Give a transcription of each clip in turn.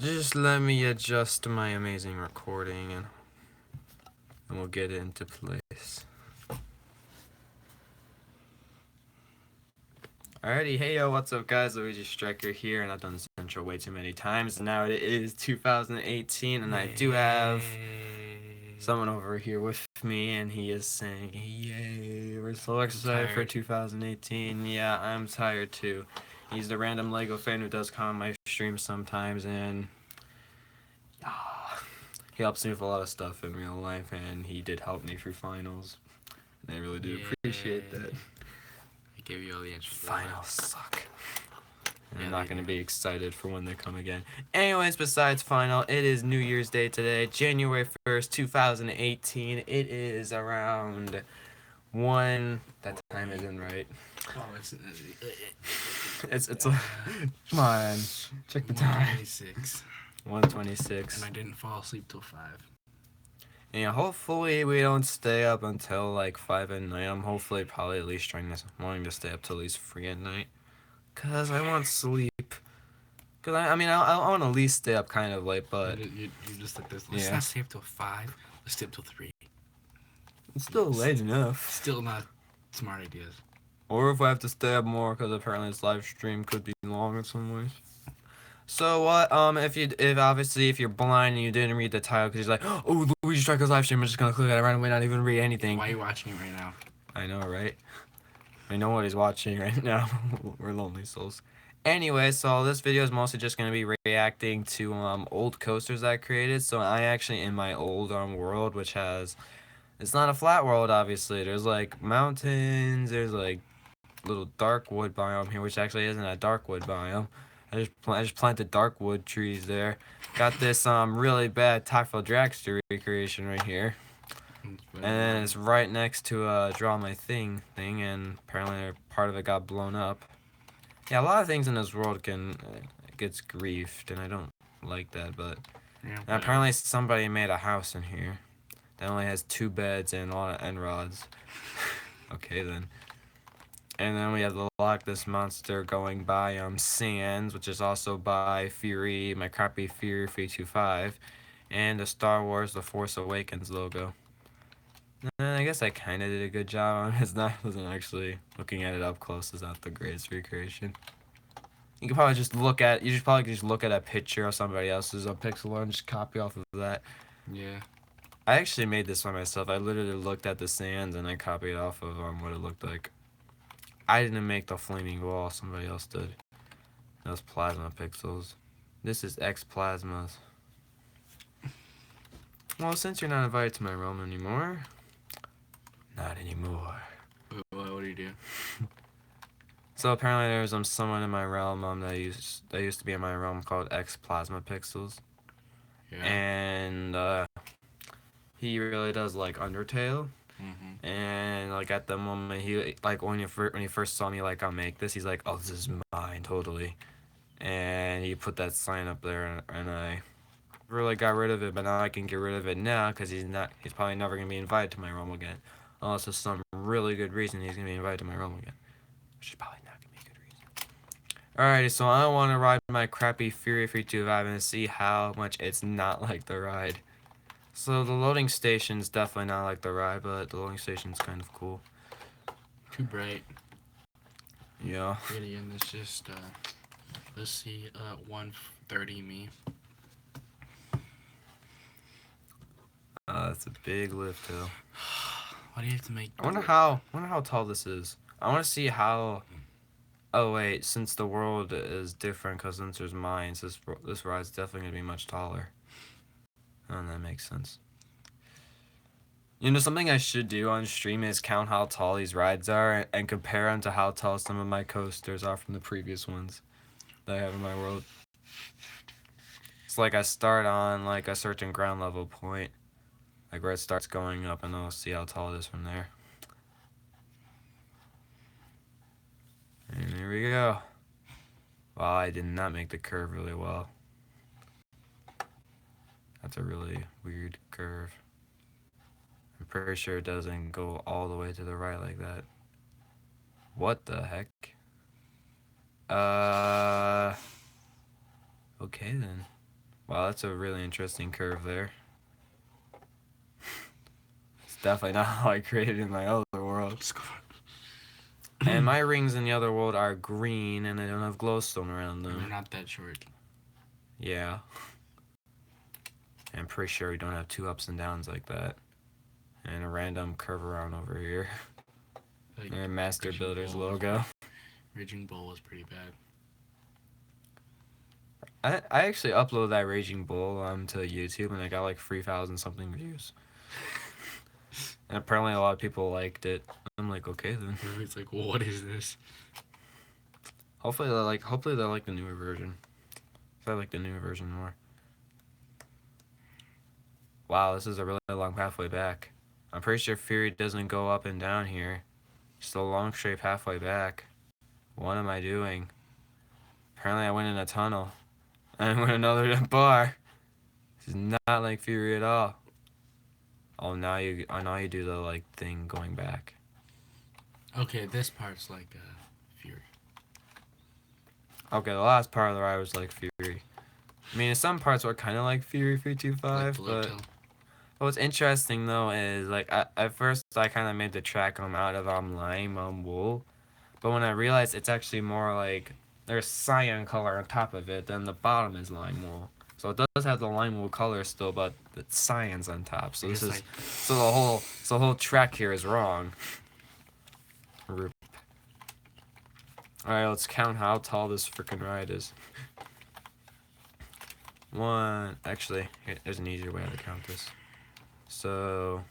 Just let me adjust my amazing recording and we'll get it into place. Alrighty, hey yo, what's up guys, Luigi Striker here, and I've done this intro way too many times. Now it is 2018 and I do have someone over here with me and he is saying, yay, we're so excited for 2018. Yeah, I'm tired too. He's the Arandomlegofan who does come on my stream sometimes, and he helps me with a lot of stuff in real life, and he did help me through finals. And I really do appreciate that. I gave you all the answers. Finals suck. I'm not going to be excited for when they come again. Anyways, besides final, it is New Year's Day today, January 1st, 2018. It is around 1... That time isn't right. Oh, It's come on, check the time. 1:26. 1:26. And I didn't fall asleep till 5. Yeah, hopefully we don't stay up until like 5 at night. I'm hopefully probably at least wanting to stay up till at least 3 at night. Because I want sleep. Because I want to at least stay up kind of late, but... You just like this. Let's not stay up till 5. Let's stay up till 3. It's still late enough. Still not smart ideas. Or if I have to stay up more, because apparently this live stream could be long in some ways. So what? If you're blind and you didn't read the title, because you're like, oh, Luigi Striker's live stream, I'm just gonna click on it right away, not even read anything. Why are you watching it right now? I know, right? I know what he's watching right now. We're lonely souls. Anyway, so this video is mostly just gonna be reacting to old coasters that I created. So I actually in my old world, which has, it's not a flat world, obviously. There's like mountains. There's like little dark wood biome here, which actually isn't a dark wood biome. I just planted dark wood trees there. Got this really bad Taco Dragster recreation right here, and then it's right next to draw my thing, and apparently part of it got blown up. Yeah, a lot of things in this world gets griefed, and I don't like that. But apparently somebody made a house in here that only has 2 beds and a lot of end rods. Okay then. And then we have the Loch Ness Monster going by Sands, which is also by Fury, my crappy Fury 325, and the Star Wars The Force Awakens logo. And I guess I kind of did a good job on it. Wasn't actually looking at it up close is not the greatest recreation. You could probably just look at a picture of somebody else's pixel and just copy off of that. Yeah. I actually made this one myself. I literally looked at the sands and I copied off of what it looked like. I didn't make the flaming wall, somebody else did. Those plasma pixels. This is X plasmas. Well, since you're not invited to my realm anymore. Not anymore. What do you do? So apparently there's someone in my realm that used to be in my realm called X plasma pixels. Yeah. And he really does like Undertale. And like at the moment he like when he first saw me like I'll make this, he's like, oh, this is mine totally, and he put that sign up there, and I really got rid of it, but now I can get rid of it now because he's probably never gonna be invited to my realm again, unless there's some really good reason he's gonna be invited to my realm again, which is probably not gonna be a good reason. Alrighty, so I want to ride my crappy Fury 325 and see how much it's not like the ride. So the loading station's definitely not like the ride, but the loading station's kind of cool. Too bright. Yeah. Again, it's just let's see, 130 me. That's a big lift hill. Why do you have to make? I wonder how tall this is. I want to see how. Oh wait, since the world is different, cause since there's mines, this ride's definitely gonna be much taller. Oh, that makes sense. You know, something I should do on stream is count how tall these rides are and compare them to how tall some of my coasters are from the previous ones that I have in my world. It's like I start on like a certain ground level point, like where it starts going up, and I'll see how tall it is from there. And here we go. Wow, I did not make the curve really well. That's a really weird curve. I'm pretty sure it doesn't go all the way to the right like that. What the heck? Okay then. Wow, that's a really interesting curve there. It's definitely not how I created in my other world. And my rings in the other world are green, and they don't have glowstone around They're them. not that short. Yeah. I'm pretty sure we don't have two ups and downs like that. And a random curve around over here. Like, And Master Raging Builder's Bull logo. Raging Bull was pretty bad. I actually uploaded that Raging Bull to YouTube, and I got like 3,000 something views. And apparently a lot of people liked it. I'm like, okay then. It's like, what is this? Hopefully they like the newer version. I like the newer version more. Wow, this is a really long pathway back. I'm pretty sure Fury doesn't go up and down here. Just a long straight pathway back. What am I doing? Apparently I went in a tunnel. And I went another bar. This is not like Fury at all. Oh, now you do the like thing going back. Okay, this part's like Fury. Okay, the last part of the ride was like Fury. I mean, some parts were kind of like Fury 325, Like but Tail. what's interesting though is like at first I kind of made the track out of lime wool, but when I realized it's actually more like there's cyan color on top of it, then the bottom is lime wool. So it does have the lime wool color still, but the cyan's on top. So I this guess, is like, so the whole track here is wrong. All right, let's count how tall this freaking ride is. Actually, there's an easier way to count this. So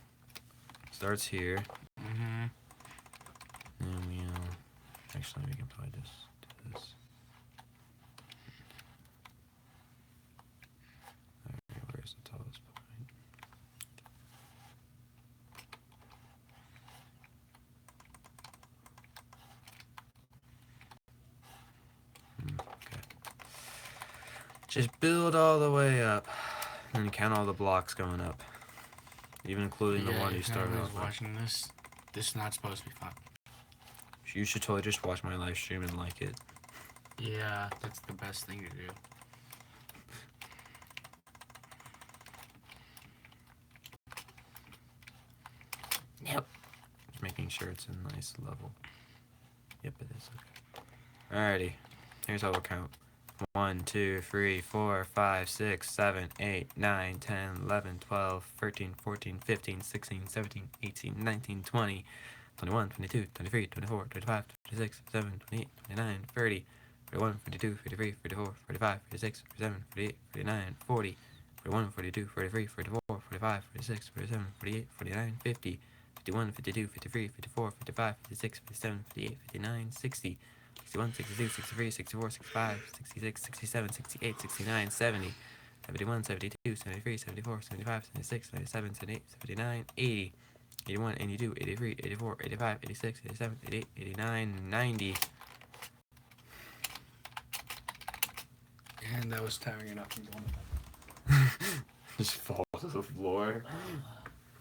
starts here. mm-hmm. And actually we can probably just do this. Alright, where's the tallest point? Okay. Just build all the way up. And count all the blocks going up. Even including the one you started off with. Watching this is not supposed to be fun. You should totally just watch my live stream and like it. Yeah, that's the best thing to do. Yep. Just making sure it's a nice level. Yep, it is. Okay. Alrighty. Here's how we'll count. 1, 2, 3, 4, 5, 6, 7, 8, 9, 10, 11, 12, 13, 14, 15, 16, 17, 18, 19, 20, 21, 22, 23, 24, 25, 26, 27, 28, 29, 30, 41, 42, 43, 44, 45, 46, 47, 48, 49, 40, 41, 42, 43, 44, 45, 46, 47, 48, 49, 50, 51, 52, 53, 54, 55, 56, 57, 58, 59, 60, 61, 62, 63, 64, 65, 66, 67, 68, 69, 70, 71, 72, 73, 74, 75, 76, 77, 78, 79, 80, 81, 82, 83, 84, 85, 86, 87, 88, 89, 90. And that was tiring enough from going. Just fall to the floor.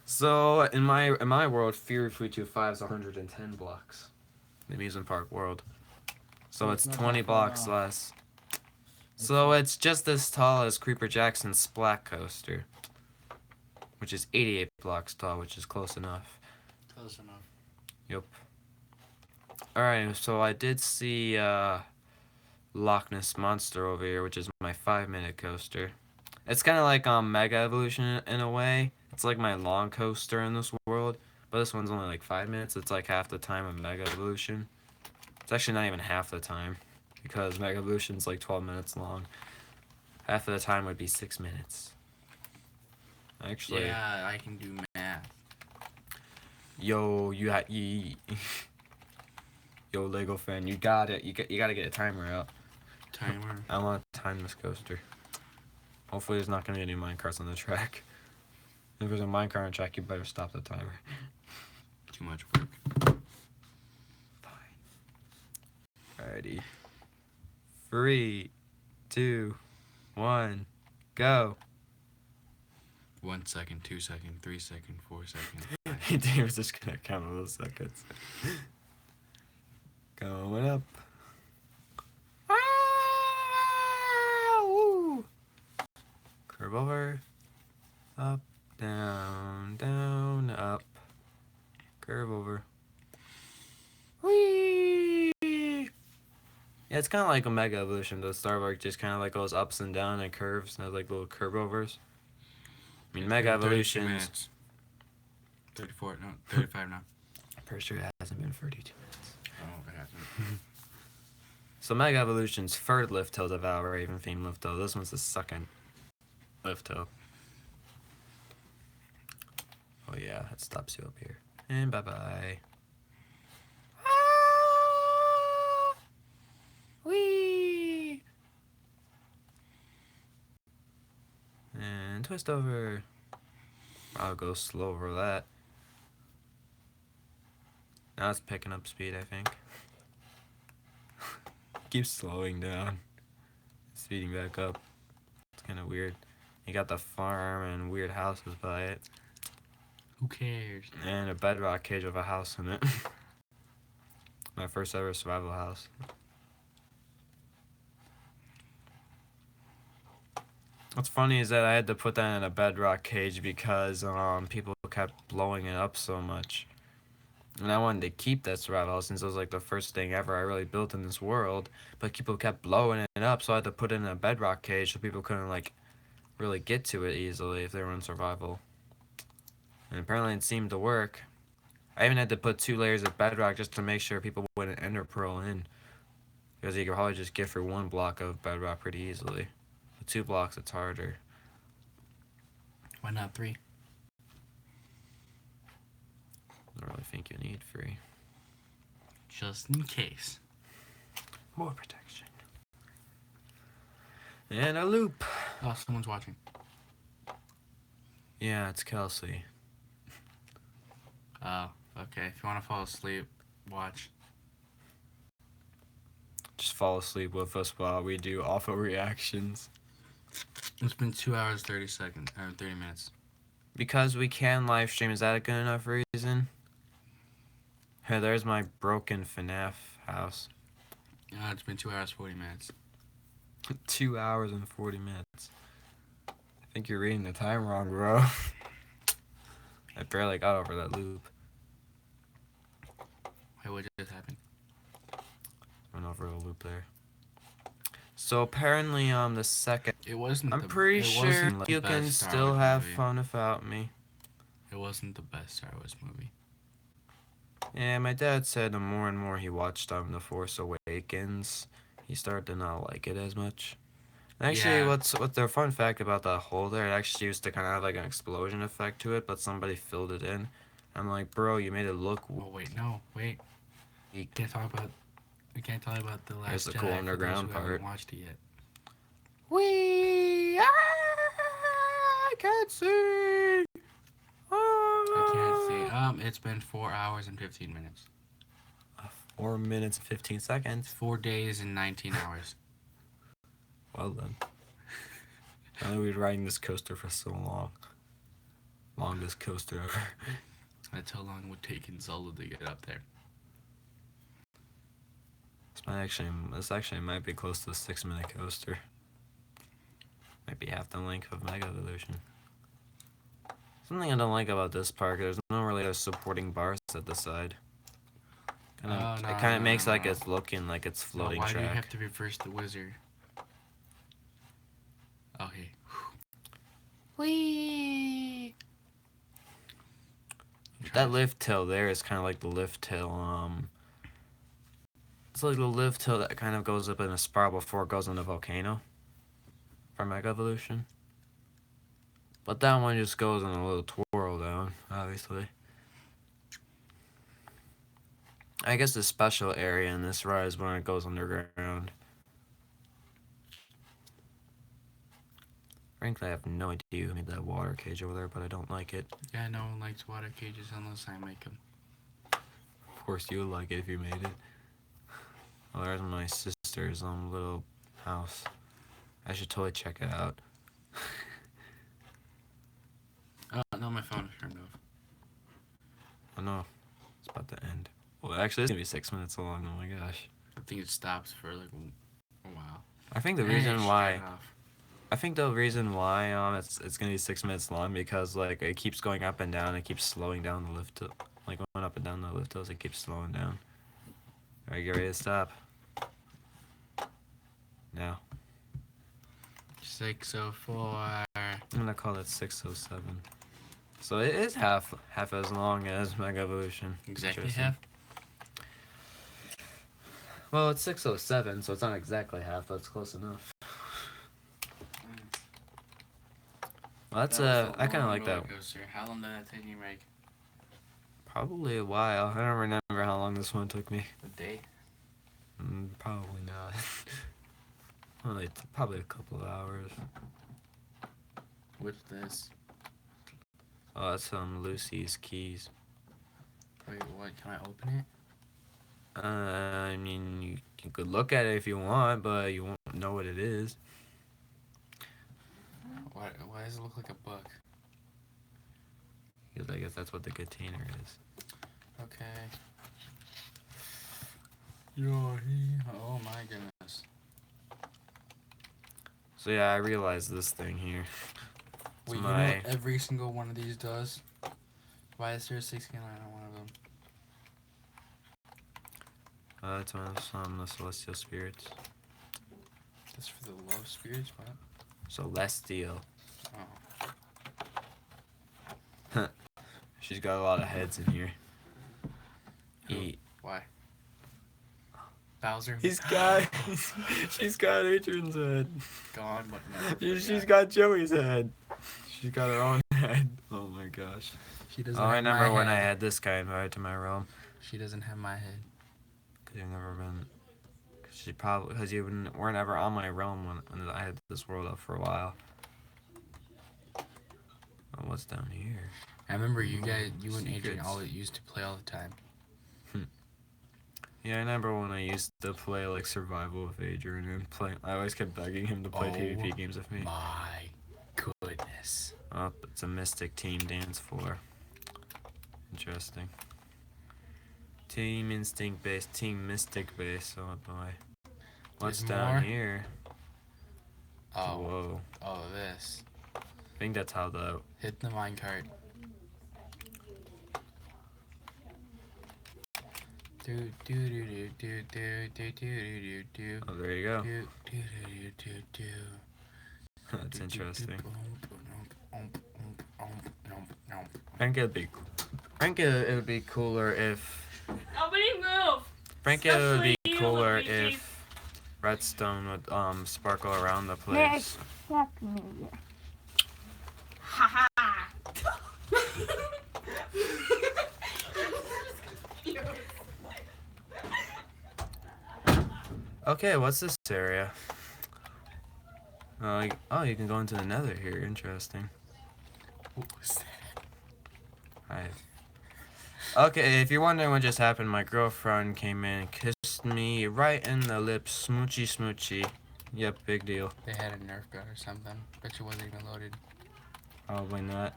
So in my world, Fury 325 is 110 blocks. The amusement park world. So it's 20 blocks less. So it's just as tall as Creeper Jackson's Splat Coaster, which is 88 blocks tall, which is close enough. Close enough. Yep. Alright, so I did see Loch Ness Monster over here, which is my 5-minute coaster. It's kind of like Mega Evolution in a way. It's like my long coaster in this world, but this one's only like 5 minutes. It's like half the time of Mega Evolution. It's actually not even half the time, because Mega Evolution's like 12 minutes long. Half of the time would be 6 minutes. Actually, Yeah, I can do math. yo, yo, Lego fan, you got it. You gotta get a timer out. Timer. I want to time this coaster. Hopefully, there's not gonna be any minecarts on the track. If there's a minecart on the track, you better stop the timer. Too much work. Fine. Alrighty. 3, 2, 1, go. 1 second, 2 second, 3 second, 4 second. He was just gonna count all those seconds. Going up. Ah, woo. Curve over. Up, down, down, up. Curve over. Whee! Yeah, it's kind of like Omega Evolution. The Starbuck just kind of like goes ups and down and curves and has like little curve overs. I mean, It's Mega been 32 Evolutions. minutes. 34, no, 35 now. Pretty sure it hasn't been 32 minutes. Oh, it hasn't. So Mega Evolution's third lift tail Devour Raven theme lift tail. This one's the second lift tail. Oh yeah, it stops you up here. And bye bye. Whee! And twist over. I'll go slow over that. Now it's picking up speed, I think. Keeps slowing down. Speeding back up. It's kind of weird. You got the farm and weird houses by it. Who cares? And a bedrock cage with a house in it. My first ever survival house. What's funny is that I had to put that in a bedrock cage because people kept blowing it up so much. And I wanted to keep that survival house since it was like the first thing ever I really built in this world. But people kept blowing it up, so I had to put it in a bedrock cage so people couldn't like really get to it easily if they were in survival. And apparently it seemed to work. I even had to put 2 layers of bedrock just to make sure people wouldn't ender pearl in. Because you could probably just get through 1 block of bedrock pretty easily. With 2 blocks it's harder. Why not 3? I don't really think you need 3. Just in case. More protection. And a loop. Oh, someone's watching. Yeah, it's Kelsey. Oh, okay. If you want to fall asleep, watch. Just fall asleep with us while we do awful reactions. It's been 2 hours, 30 seconds, or 30 minutes. Because we can live stream, is that a good enough reason? Hey, there's my broken FNAF house. It's been 2 hours, 40 minutes. 2 hours and 40 minutes. I think you're reading the time wrong, bro. I barely got over that loop. Wait, what just happened? Went over the loop there. So apparently, the second. It wasn't. I'm pretty sure you can still have fun without me. It wasn't the best Star Wars movie. Yeah, my dad said the more and more he watched The Force Awakens, he started to not like it as much. And actually, Yeah. what's the fun fact about that holder? It actually used to kind of have like an explosion effect to it, but somebody filled it in. I'm like, bro, you made it look. Oh wait, no, wait. We can't talk about the last. Here's the Jedi cool for underground those who haven't part. watched it yet. I can't see. I can't see. It's been 4 hours and 15 minutes. 4 minutes and 15 seconds. 4 days and 19 hours. Well done. I know we've been riding this coaster for so long. Longest coaster ever. That's how long it would take in Zelda to get up there. This actually might be close to a 6-minute coaster. Might be half the length of Mega Evolution. Something I don't like about this park, there's no really a supporting bars at the side. It kind of makes like it's looking like it's floating why track. do you have to reverse the wizard? Okay. Whee! That lift tail there is kind of like the lift tail, it's like the lift tail that kind of goes up in a spiral before it goes in the volcano for Mega Evolution. But that one just goes in a little twirl down, obviously. I guess the special area in this ride is when it goes underground. Frankly, I have no idea who made that water cage over there, but I don't like it. Yeah, no one likes water cages unless I make them. Of course, you would like it if you made it. Well, there's my sister's little house. I should totally check it out. No, my phone is turned off. Oh no, it's about to end. Well, actually, it's gonna be 6 minutes long. Oh my gosh. I think it stops for like a while. I think the And it reason shut why. off. I think the reason why it's gonna be 6 minutes long because like it keeps going up and down. It keeps slowing down the lift. Like going up and down the lift hills, it keeps slowing down. All right, get ready to stop. Now 604. I'm gonna call it 607. So it is half as long as Mega Evolution. Exactly Interesting. half. Well, it's 607, so it's not exactly half, but it's close enough. Well, that's I kind of like that. Coaster. How long did that take you, Mike? Probably a while. I don't remember how long this one took me. A day. Probably not. Only probably a couple of hours. What's this? Oh, that's Lucy's keys. Wait, what? Can I open it? I mean, you could look at it if you want, but you won't know what it is. Why does it look like a book? Because I guess that's what the container is. Okay. Oh my goodness. So yeah, I realized this thing here. Wait, you know what every single one of these does? Why is there a 69 on one of them? It's one of the celestial spirits. That's for the love spirits? What? Celestial. Oh. She's got a lot of heads in here. Why? Bowser? She's got Adrian's head. Gone, but no. She's got Joey's head. She's got her own head. Oh my gosh. She doesn't. I remember when I had this guy invited to my realm. She doesn't have my head. Cause you've never been. Because you weren't ever on my realm when I had this world up for a while. Oh, what's down here? I remember you and Adrian all used to play all the time. Yeah, I remember when I used to play like survival with Adrian and play. I always kept begging him to play PvP games with me. My goodness. Oh, it's a Mystic Team Dance 4. Interesting. Team Instinct base, Team Mystic base. Oh boy. What's down here? Oh. Whoa. Oh, this. I think that's how the. Hit the minecart. Oh, there you go. That's interesting. I think it would be cooler if. Nobody move. It would be cooler if redstone would sparkle around the place. Fuck me. Ha ha. Okay, what's this area? Oh, you can go into the nether here. Interesting. What was that? Hi. Okay, if you're wondering what just happened, my girlfriend came in and kissed me right in the lips. Smoochy smoochy. Yep, big deal. They had a Nerf gun or something. Bet you wasn't even loaded. Probably not.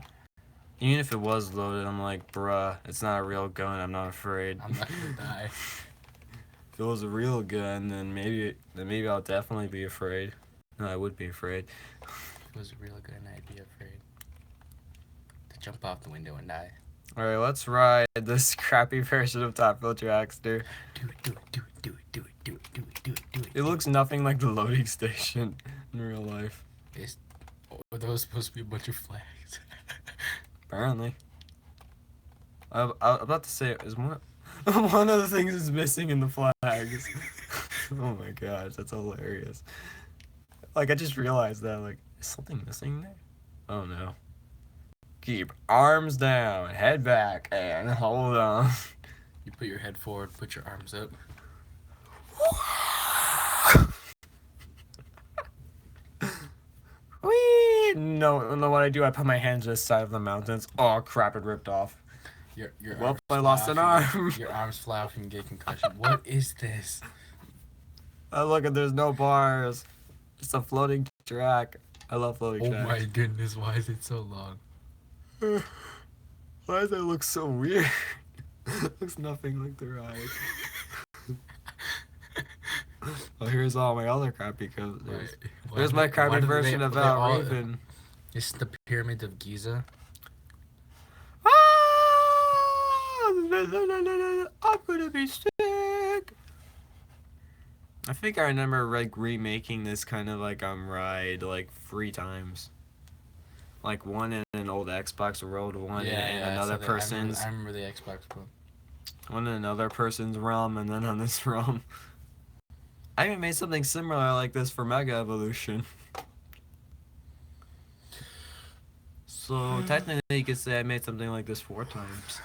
Even if it was loaded, I'm like, bruh, it's not a real gun. I'm not afraid. I'm not gonna die. If it was a real gun, then maybe I'll definitely be afraid. No, I would be afraid. If it was a real gun, I'd be afraid to jump off the window and die. Alright, let's ride this crappy version of Top Fuel Dragster. Do it. It looks nothing like the loading station in real life. Are those supposed to be a bunch of flags? Apparently. I'm about to say, is one of the things is missing in the flags. Oh my gosh, that's hilarious. Like, I just realized that, like, is something missing there? Oh no. Keep arms down, head back, and hold on. You put your head forward, put your arms up. Whee! No, what I do, I put my hands to the side of the mountains. Oh crap, it ripped off. Your Well, I lost an arm. Your arms fly off and get concussion. What is this? Oh, look, there's no bars. It's a floating track. I love floating tracks. Oh my goodness, why is it so long? Why does that look so weird? It looks nothing like the ride. Well, here's all my other crappy coasters. Right. Here's my crappy version of Al Raven. It's the Pyramid of Giza. I'm gonna be sick. I think I remember like remaking this kind of like ride like 3 times. Like one in an old Xbox World, one in another person's. I remember the Xbox one. One in another person's ROM, and then on this ROM. I even made something similar like this for Mega Evolution. So technically, you could say I made something like this 4 times.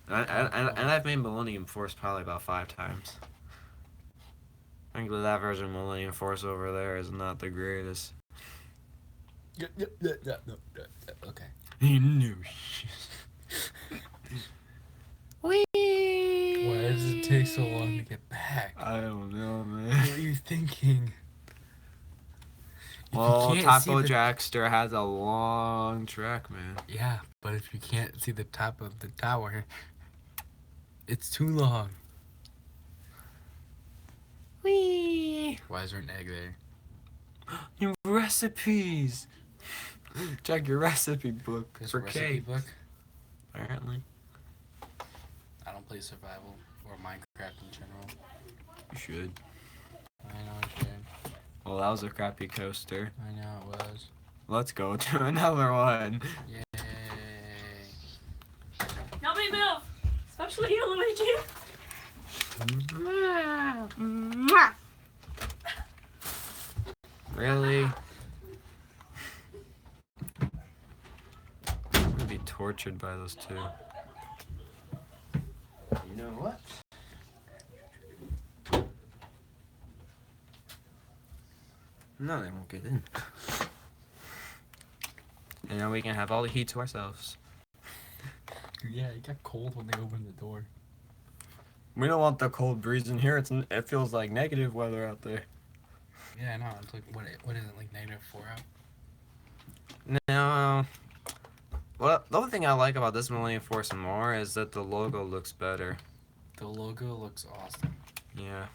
And I've made Millennium Force probably about 5 times. I think that version of Millennium Force over there is not the greatest. No, okay. No shit. Whee! Why does it take so long to get back? I don't know, man. What are you thinking? Well, Taco Jackster has a long track, man. Yeah, but if you can't see the top of the tower, it's too long. Whee! Why is there an egg there? Your recipes! Check your recipe book This for recipe cake. book? Apparently. I don't play survival or Minecraft in general. You should. I know I should. Well, that was a crappy coaster. I know it was. Let's go to another one. Yay. Nobody move! Especially you, Luigi. Really? I'm gonna be tortured by those two. You know what? No, they won't get in. And now we can have all the heat to ourselves. Yeah, it got cold when they opened the door. We don't want the cold breeze in here. It feels like negative weather out there. Yeah, I know. It's like, what is it, like -4 out? No. Well, the only thing I like about this Millennium Force more is that the logo looks better. The logo looks awesome. Yeah.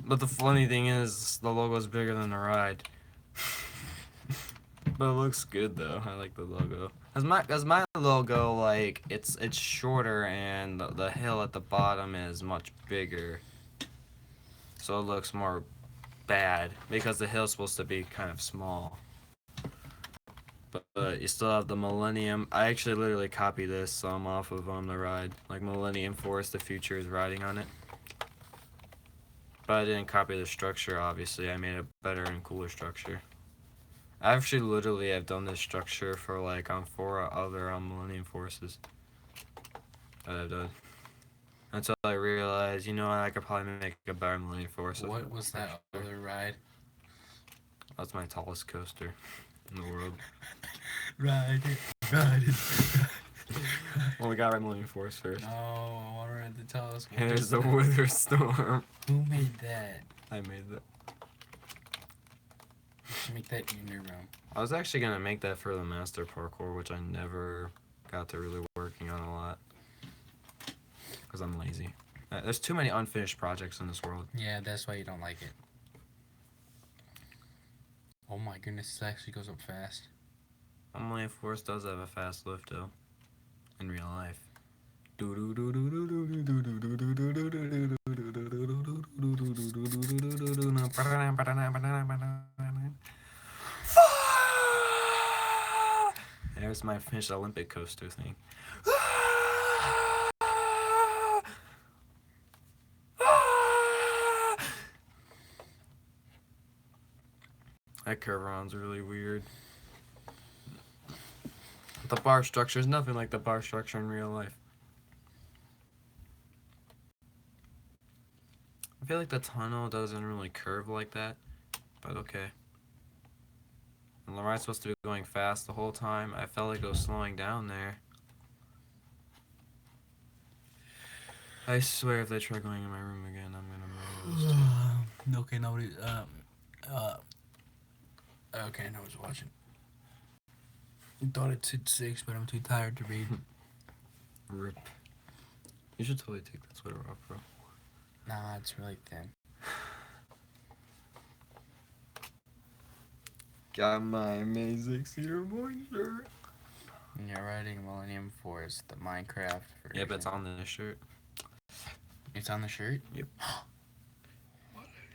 But the funny thing is, the logo's bigger than the ride. But it looks good though. I like the logo. Cause my logo, like, it's shorter and the hill at the bottom is much bigger. So it looks more bad because the hill's supposed to be kind of small. But you still have the Millennium. I actually literally copied this off of the ride. Like Millennium Force, the future is riding on it. But I didn't copy the structure, obviously. I made a better and cooler structure. I actually literally have done this structure for like on 4 other Millennium Forces that I've done. Until I realized, you know what, I could probably make a better Millennium Force. What was that other ride? That's my tallest coaster in the world. Ride it. Well, we got our Millennium Force first. No, I want to ride the tallest. Here's the Wither Storm. Who made that? I made that. You should make that in your room. I was actually gonna make that for the Master Parkour, which I never got to really working on a lot. Because I'm lazy. There's too many unfinished projects in this world. Yeah, that's why you don't like it. Oh my goodness, this actually goes up fast. Millennium Force does have a fast lift though. In real life. There's my finished Olympic coaster thing. That curve around's really weird. The bar structure is nothing like the bar structure in real life. I feel like the tunnel doesn't really curve like that, but okay. And the ride's supposed to be going fast the whole time. I felt like it was slowing down there. I swear if they try going in my room again, I'm gonna murder those two. Okay, nobody. Okay, I know who's watching. I thought it said 6, but I'm too tired to read. Rip. You should totally take that sweater off, bro. Nah, it's really thin. Got my amazing cedar boy shirt. And you're riding Millennium Force, the Minecraft version. Yep, it's on the shirt. It's on the shirt? Yep.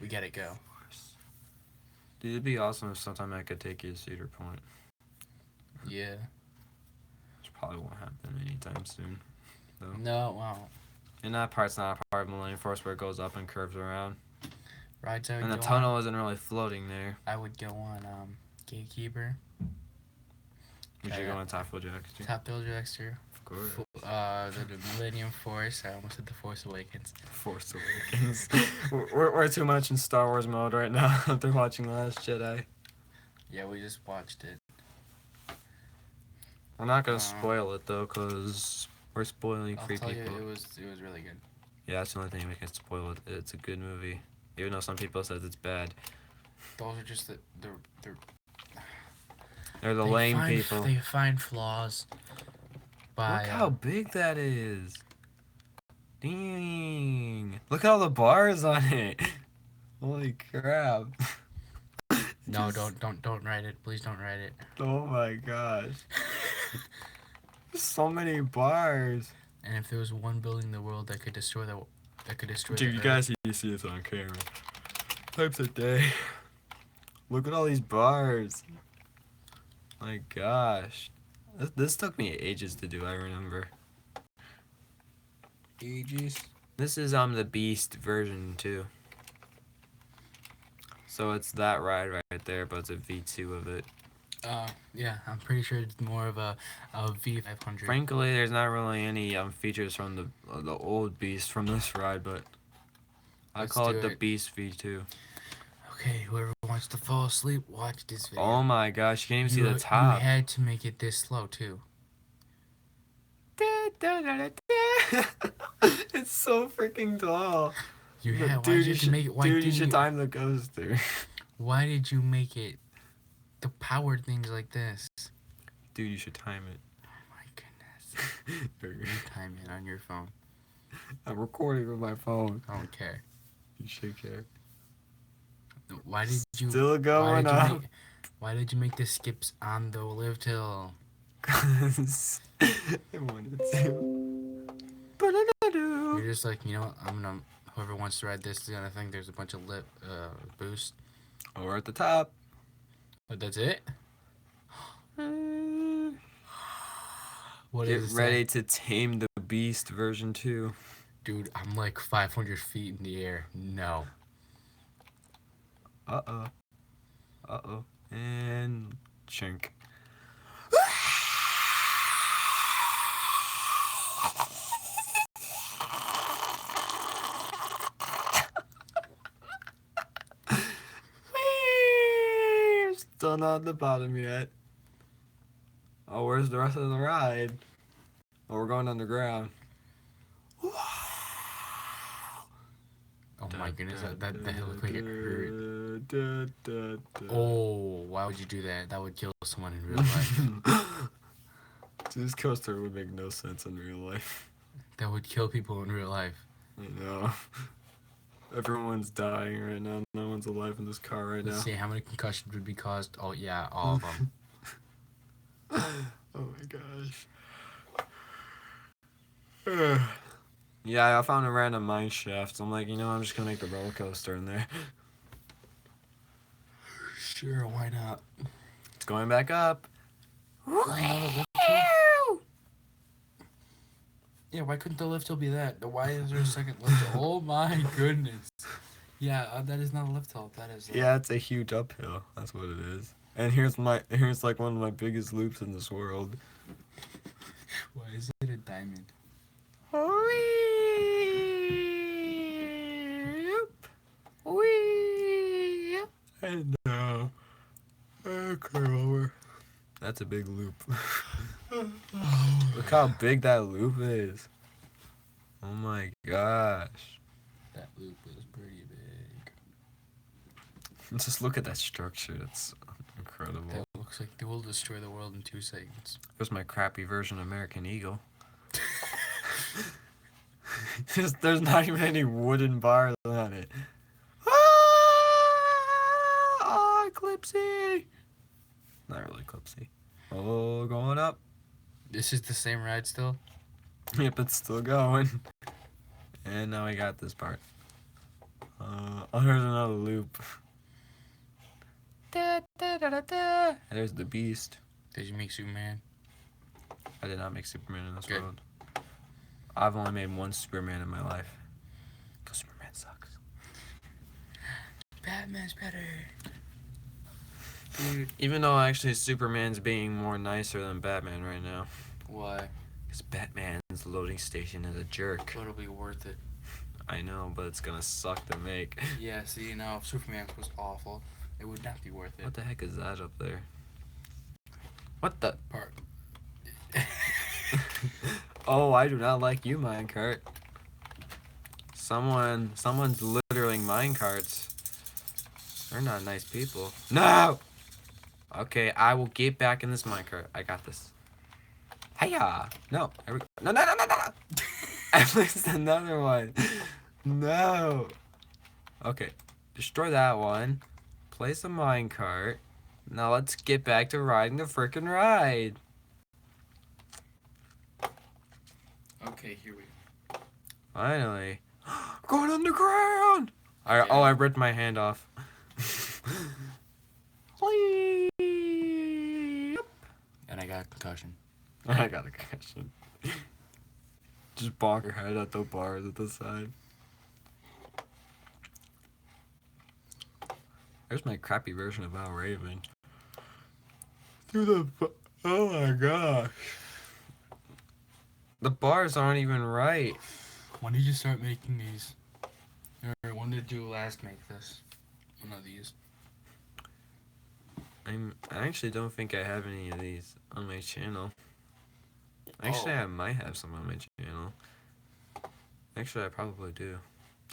We gotta go. Dude, it'd be awesome if sometime I could take you to Cedar Point. Yeah. Which probably won't happen anytime soon. Though. No, wow. And that part's not a part of Millennium Force where it goes up and curves around. Rides I would And the go tunnel on, isn't really floating there. I would go on Gatekeeper. You should go on Top Hill Jackson. Top Hill Jackster. Of course. The Millennium Force. I almost said the Force Awakens. Force Awakens. we're too much in Star Wars mode right now after watching Last Jedi. Yeah, we just watched it. We're not gonna spoil it though, cause we're spoiling I'll free tell people. you, it was really good. Yeah, that's the only thing we can spoil it. It's a good movie, even though some people says it's bad. Those are just They're the lame people. They find flaws. By Look how big that is. Dang. Look at all the bars on it. Holy crap. no, don't write it. Please don't write it. Oh my gosh. So many bars. And if there was one building in the world that could destroy the Dude, you guys need to see this on camera. Types a day. Look at all these bars. My gosh. This took me ages to do, I remember. ages. This is the Beast version 2. So it's that ride right there, but it's a V2 of it. Yeah, I'm pretty sure it's more of a V500. Frankly, there's not really any features from the old Beast from this ride, but I Let's call do it the it. Beast V2. Okay, whoever wants to fall asleep, watch this video. Oh my gosh, you can't even see the top. You had to make it this slow too. It's so freaking tall. You had. Why Dude, did you make it? Why you didn't should time the coaster. Why did you make it the powered things like this? Dude, you should time it. Oh my goodness. You time it on your phone. I'm recording with my phone. I don't care. You should care. Why did you? Still going up. Why did you make the skips on the lift hill? Cause I wanted to. You're just like, you know what? I'm gonna. Whoever wants to ride this is gonna think there's a bunch of lip boost. Oh, we're at the top. But that's it. What Get is ready that? to tame the Beast version 2. Dude, I'm like 500 feet in the air. No. Uh-oh. Uh-oh. And chink. Still not at the bottom yet. Oh, where's the rest of the ride? Oh, we're going underground. Oh my goodness, that looked like it hurt. Oh, why would you do that? That would kill someone in real life. Dude, this coaster would make no sense in real life. That would kill people in real life. I know. Everyone's dying right now. No one's alive in this car right now. Let's see how many concussions would be caused. Oh yeah, all of them. Oh my gosh. Yeah, I found a random mine shaft. So I'm like, I'm just gonna make the roller coaster in there. Sure, why not? It's going back up. Yeah, why couldn't the lift hill be that? Why is there a second lift hill? Oh my goodness. Yeah, that is not a lift hill. That is. Yeah, it's a huge uphill. That's what it is. And here's like one of my biggest loops in this world. Why is it a diamond? I know. Over. That's a big loop. Look how big that loop is. Oh my gosh. That loop is pretty big. Just look at that structure. It's incredible. That looks like they will destroy the world in 2 seconds. Here's my crappy version of American Eagle. There's not even any wooden bars on it. Ah, Eclipsey! Not really clipsy. Oh, going up. This is the same ride still? Yep, it's still going. And now we got this part. Oh, there's another loop. Da, da, da, da, da. There's the beast. Did you make Superman? I did not make Superman in this Good. world. I've only made one Superman in my life. Because Superman sucks. Batman's better. Dude, even though actually Superman's being more nicer than Batman right now. Why? Because Batman's loading station is a jerk. But it'll be worth it. I know, but it's gonna suck to make. Yeah, see, now if Superman was awful, it would not be worth it. What the heck is that up there? What the? Part. Oh, I do not like you, minecart. Someone's littering minecarts. They're not nice people. No! Okay, I will get back in this minecart. I got this. Hiya! No, there we go. No, no, no, no, no! I missed another one. No! Okay, destroy that one. Place a minecart. Now let's get back to riding the frickin' ride. Okay, here we go. Finally. Going underground! Yeah. Oh, I ripped my hand off. And I got a concussion. I got a concussion. Just bonk her head at the bars at the side. There's my crappy version of Al Raven. Through the... Oh my gosh. The bars aren't even right. When did you start making these? Or when did you last make this? One of these. I actually don't think I have any of these on my channel. Actually, I might have some on my channel. Actually, I probably do.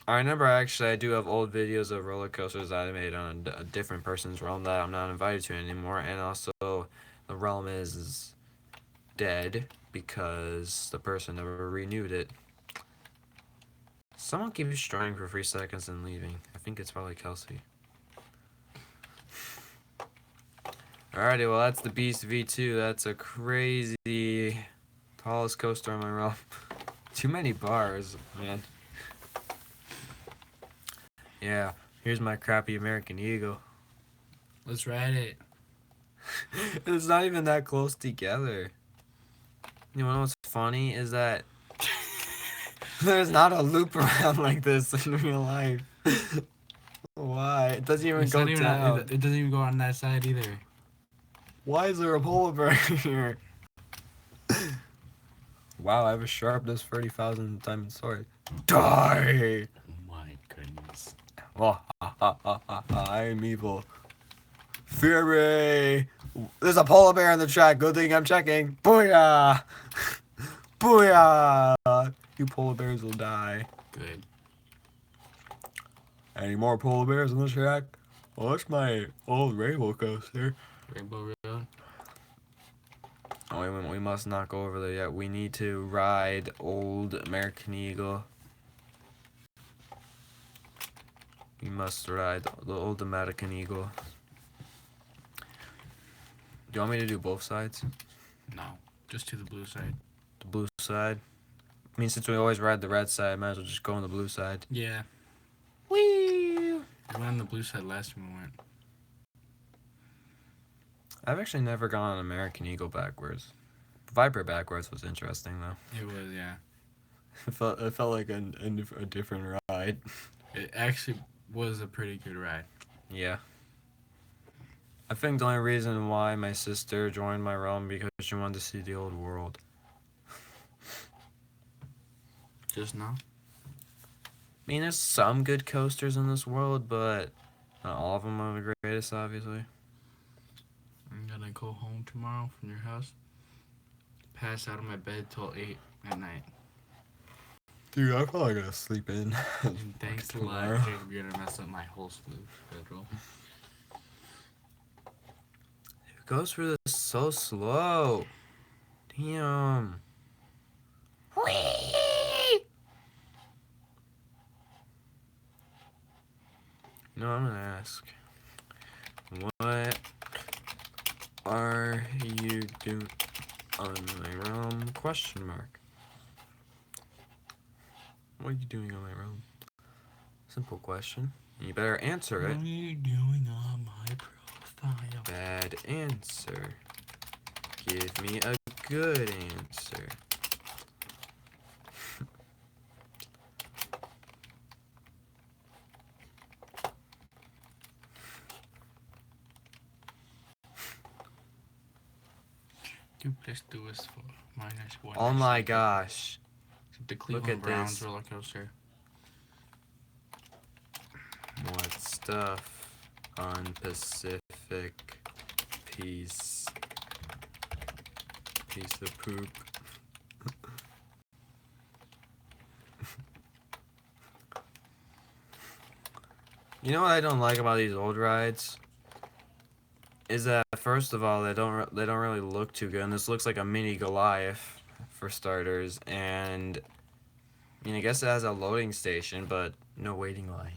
I remember actually I do have old videos of roller coasters that I made on a different person's realm that I'm not invited to anymore, and also the realm is dead because the person never renewed it. Someone keeps destroying for 3 seconds and leaving. I think it's probably Kelsey. Alrighty, well that's the Beast V2. That's a crazy tallest coaster on my realm. Too many bars, man. Yeah, here's my crappy American Eagle. Let's ride it. It's not even that close together. You know what's funny is that there's not a loop around like this in real life. Why? It doesn't even go down. It doesn't even go on that side either. Why is there a polar bear here? Wow, I have a sharpness 30,000 diamond sword. Die! Oh my goodness. Oh, I'm evil. Fury! There's a polar bear on the track. Good thing I'm checking. Booyah! Booyah! You polar bears will die. Good. Any more polar bears on the track? Well, that's my old rainbow coaster. Rainbow Road. Oh, we must not go over there yet. We need to ride old American Eagle. We must ride the old American Eagle. Do you want me to do both sides? No, just to the blue side. The blue side? I mean, since we always ride the red side, I might as well just go on the blue side. Yeah. Whee! I went on the blue side last time we went. I've actually never gone on American Eagle backwards. Viper backwards was interesting, though. It was, yeah. It felt like a different ride. It actually was a pretty good ride. Yeah. I think the only reason why my sister joined my realm because she wanted to see the old world. Just now? I mean, there's some good coasters in this world, but not all of them are the greatest, obviously. I'm gonna go home tomorrow from your house. Pass out of my bed till 8 at night. Dude, I'm probably gonna sleep in. And thanks a lot, tomorrow. Jacob. You're gonna mess up my whole sleep schedule. It goes through this so slow. Damn. Whee! No, I'm gonna ask. What are you doing on my realm? Question mark. What are you doing on my realm? Simple question. You better answer it. What are you doing on my profile? Bad answer. Give me a good answer. Two plus 2 is 4 minus 1. Oh my gosh. The Cleveland at Browns this. roller coaster. What stuff on Pacific piece of poop. You know what I don't like about these old rides is that first of all they don't really look too good, and this looks like a mini Goliath for starters, and I mean I guess it has a loading station but no waiting line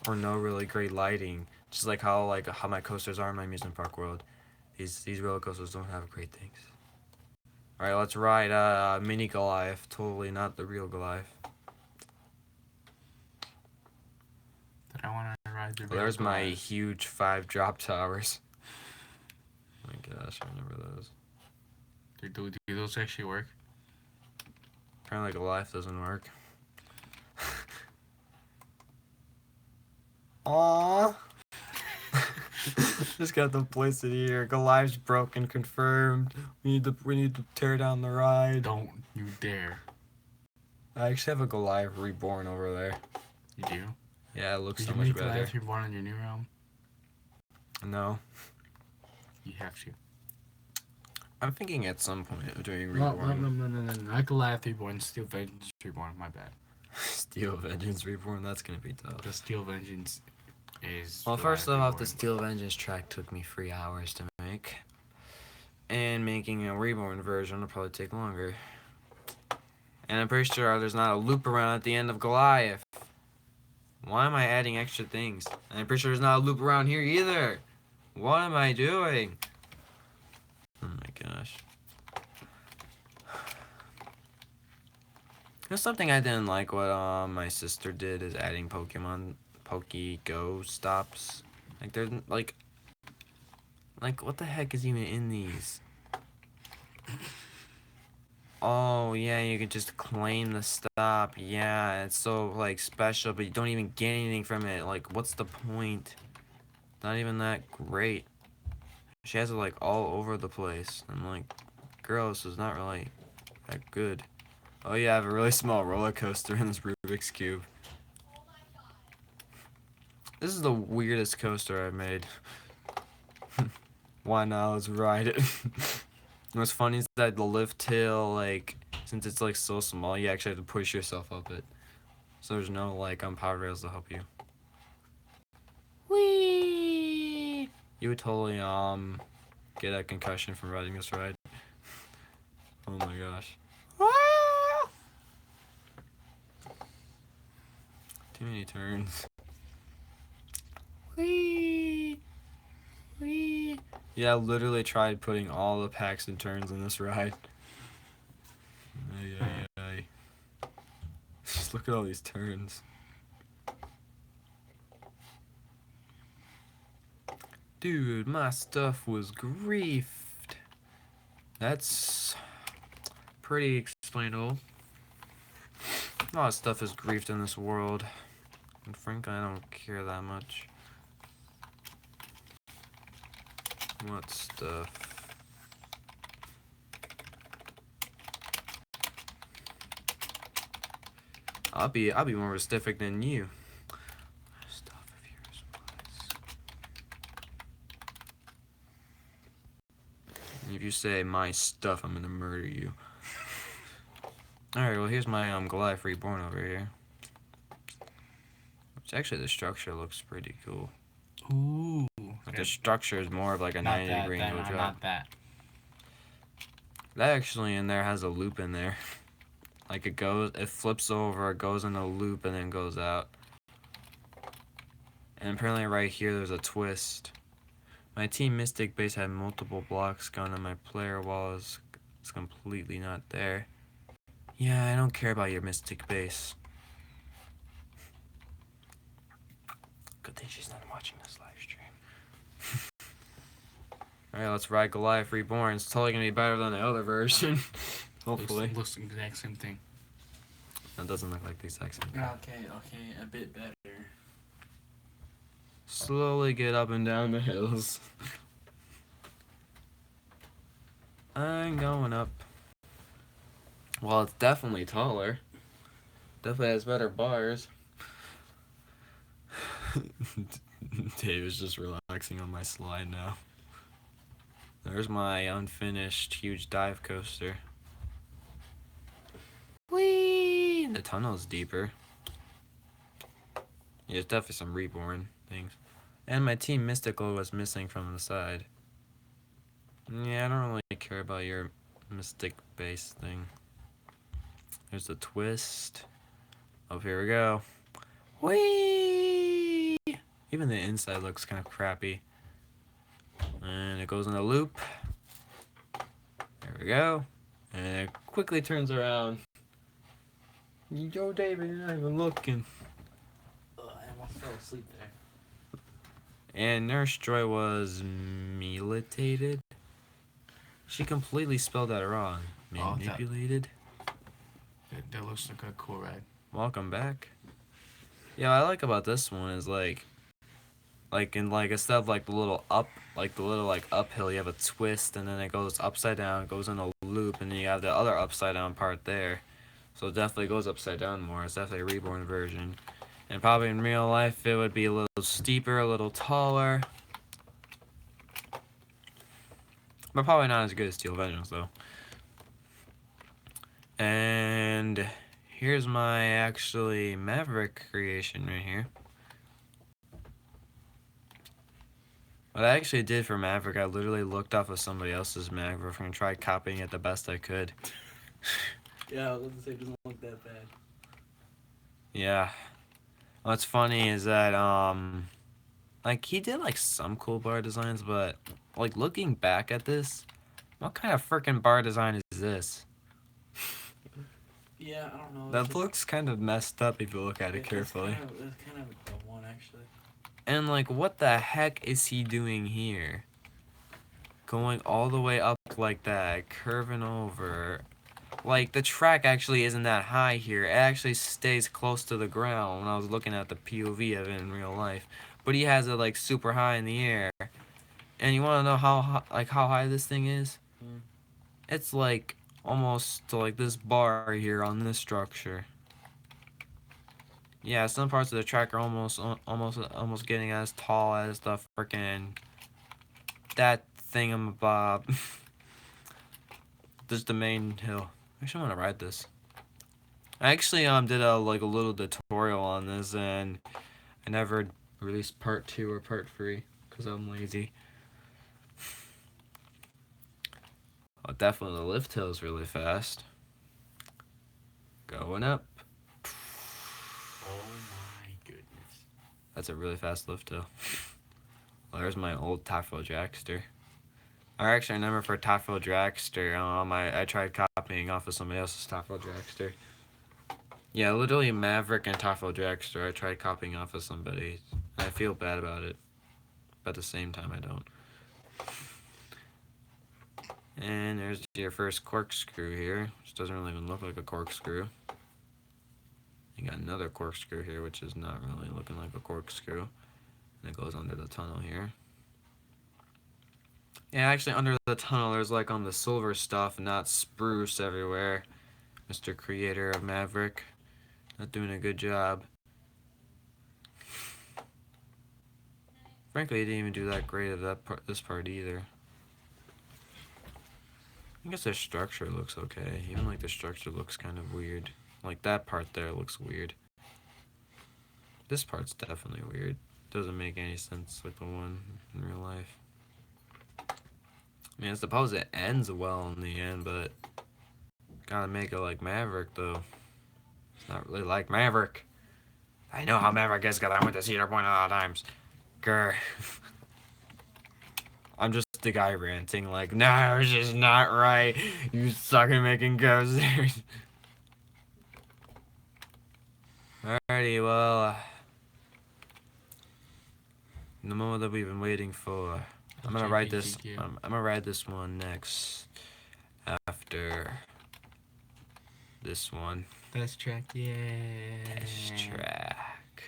or no really great lighting, just like how my coasters are in my amusement park world. These roller coasters don't have great things. All right, let's ride mini Goliath. Totally not the real Goliath. That I want to ride the Well, there's my Goliath. huge 5 drop towers. Oh my gosh, I remember those. Do those actually work? Apparently Goliath doesn't work. Aww. Just got to place it here. Goliath's broken, confirmed. We need to tear down the ride. Don't you dare. I actually have a Goliath reborn over there. You do? Yeah, it looks Did so you much make better. Goliath Reborn on your new realm? No. You have to. I'm thinking at some point of doing No, reborn. not Goliath Reborn, Steel Vengeance Reborn, my bad. Steel Vengeance reborn, that's gonna be tough. The Steel Vengeance is... Well, first Goliath off, Reborn. the Steel Vengeance track took me 3 hours to make. And making a reborn version will probably take longer. And I'm pretty sure there's not a loop around at the end of Goliath. Why am I adding extra things? And I'm pretty sure there's not a loop around here either. What am I doing? Oh my gosh. There's something I didn't like what my sister did is adding Pokemon Go stops. Like there's like what the heck is even in these? Oh yeah, you can just claim the stop. Yeah, it's so like special, but you don't even get anything from it. Like what's the point? Not even that great. She has it like all over the place. I'm like, girl, this is not really that good. Oh yeah, I have a really small roller coaster in this Rubik's Cube. This is the weirdest coaster I've made. Why not? Let's ride it. What's funny is that the lift tail, like, since it's like so small, you actually have to push yourself up it. So there's no like power rails to help you. Whee! You would totally get a concussion from riding this ride. Oh my gosh. Too many turns. Whee! Whee! Yeah, I literally tried putting all the packs and turns in this ride. Ay, ay, ay. Just look at all these turns. Dude, my stuff was griefed. That's pretty explainable. A lot of stuff is griefed in this world. And frankly, I don't care that much. What stuff? I'll be more specific than you. Stuff of yours was. If you say my stuff, I'm gonna murder you. Alright, well here's my Goliath Reborn over here. Which actually the structure looks pretty cool. Ooh. Like the structure is more of like a 90-degree angle drop. Not that. That actually in there has a loop in there. Like it flips over, it goes in a loop, and then goes out. And apparently right here there's a twist. My team Mystic base had multiple blocks gone on my player wall is completely not there. Yeah, I don't care about your Mystic base. Good thing she's not watching this live stream. Alright, let's ride Goliath Reborn. It's totally gonna be better than the other version. Hopefully. Looks the exact same thing. That doesn't look like the exact same thing. Okay, a bit better. Slowly get up and down the hills. I'm going up. Well, it's definitely taller. Definitely has better bars. Dave is just relaxing on my slide now. There's my unfinished huge dive coaster. Whee! The tunnel's deeper. Yeah, there's definitely some reborn things. And my team Mystical was missing from the side. Yeah, I don't really care about your Mystic base thing. There's the twist. Oh, here we go. Whee! Even the inside looks kind of crappy. And it goes in a loop. There we go. And it quickly turns around. Yo, David, you're not even looking. I almost fell asleep there. And Nurse Joy was militated. She completely spelled that wrong. Manipulated. That looks like a cool ride. Welcome back. Yeah, what I like about this one is like instead of like the little uphill, you have a twist, and then it goes upside down, it goes in a loop, and then you have the other upside down part there. So it definitely goes upside down more. It's definitely a reborn version. And probably in real life it would be a little steeper, a little taller. But probably not as good as Steel Vengeance though. And here's my actually Maverick creation right here. What I actually did for Maverick, I literally looked off of somebody else's Maverick and tried copying it the best I could. Yeah, I was gonna say it doesn't look that bad. Yeah. What's funny is that like he did like some cool bar designs, but like looking back at this, what kind of freaking bar design is this? Yeah, I don't know. That looks kind of messed up if you look at it carefully. It's kind of a one actually. And like, what the heck is he doing here? Going all the way up like that, curving over. Like, the track actually isn't that high here. It actually stays close to the ground when I was looking at the POV of it in real life. But he has it like super high in the air. And you want to know how high this thing is? Mm. It's like almost to like this bar here on this structure. Yeah, some parts of the track are almost getting as tall as the freaking that thingamabob. This is the main hill. I actually want to ride this. I actually did a little tutorial on this, and I never released part 2 or part 3 because I'm lazy. Oh, definitely the lift hill is really fast. Going up. Oh my goodness. That's a really fast lift hill. Well, there's my old Taffel Dragster. Or actually, I remember for Taffel Dragster, I tried copying off of somebody else's Taffel Dragster. Yeah, literally Maverick and Taffel Dragster, I tried copying off of somebody. I feel bad about it, but at the same time, I don't. And there's your first corkscrew here, which doesn't really even look like a corkscrew. You got another corkscrew here, which is not really looking like a corkscrew. And it goes under the tunnel here. Yeah, actually under the tunnel there's like the silver stuff, not spruce everywhere. Mr. Creator of Maverick. Not doing a good job. Frankly, he didn't even do that great of this part either. I guess the structure looks okay. Even like the structure looks kind of weird. Like that part there looks weird. This part's definitely weird. Doesn't make any sense with the one in real life. I mean, I suppose it ends well in the end, but gotta make it like Maverick though. It's not really like Maverick. I know how Maverick is because I went to Cedar Point a lot of times. Grr. I'm just the guy ranting like, no, it's just not right. You suck at making coasters. Alrighty, well, the moment that we've been waiting for. I'm gonna ride this. I'm gonna ride this one next. After this one. Test track, yeah. Test track.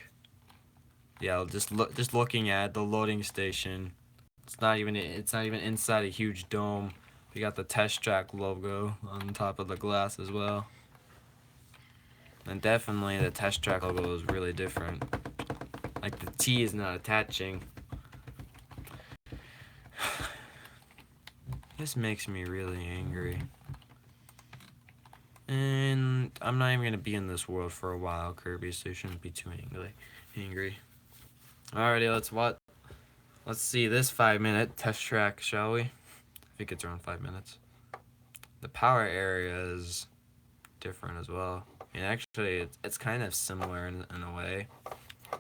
Yeah, just looking at the loading station. It's not even inside a huge dome. We got the test track logo on top of the glass as well. And definitely the test track logo is really different. Like the T is not attaching. This makes me really angry. And I'm not even gonna be in this world for a while, Kirby, so you shouldn't be too angry. Alrighty, let's see this 5-minute test track, shall we? I think it's around 5 minutes. The power area is different as well. And actually, it's kind of similar in a way.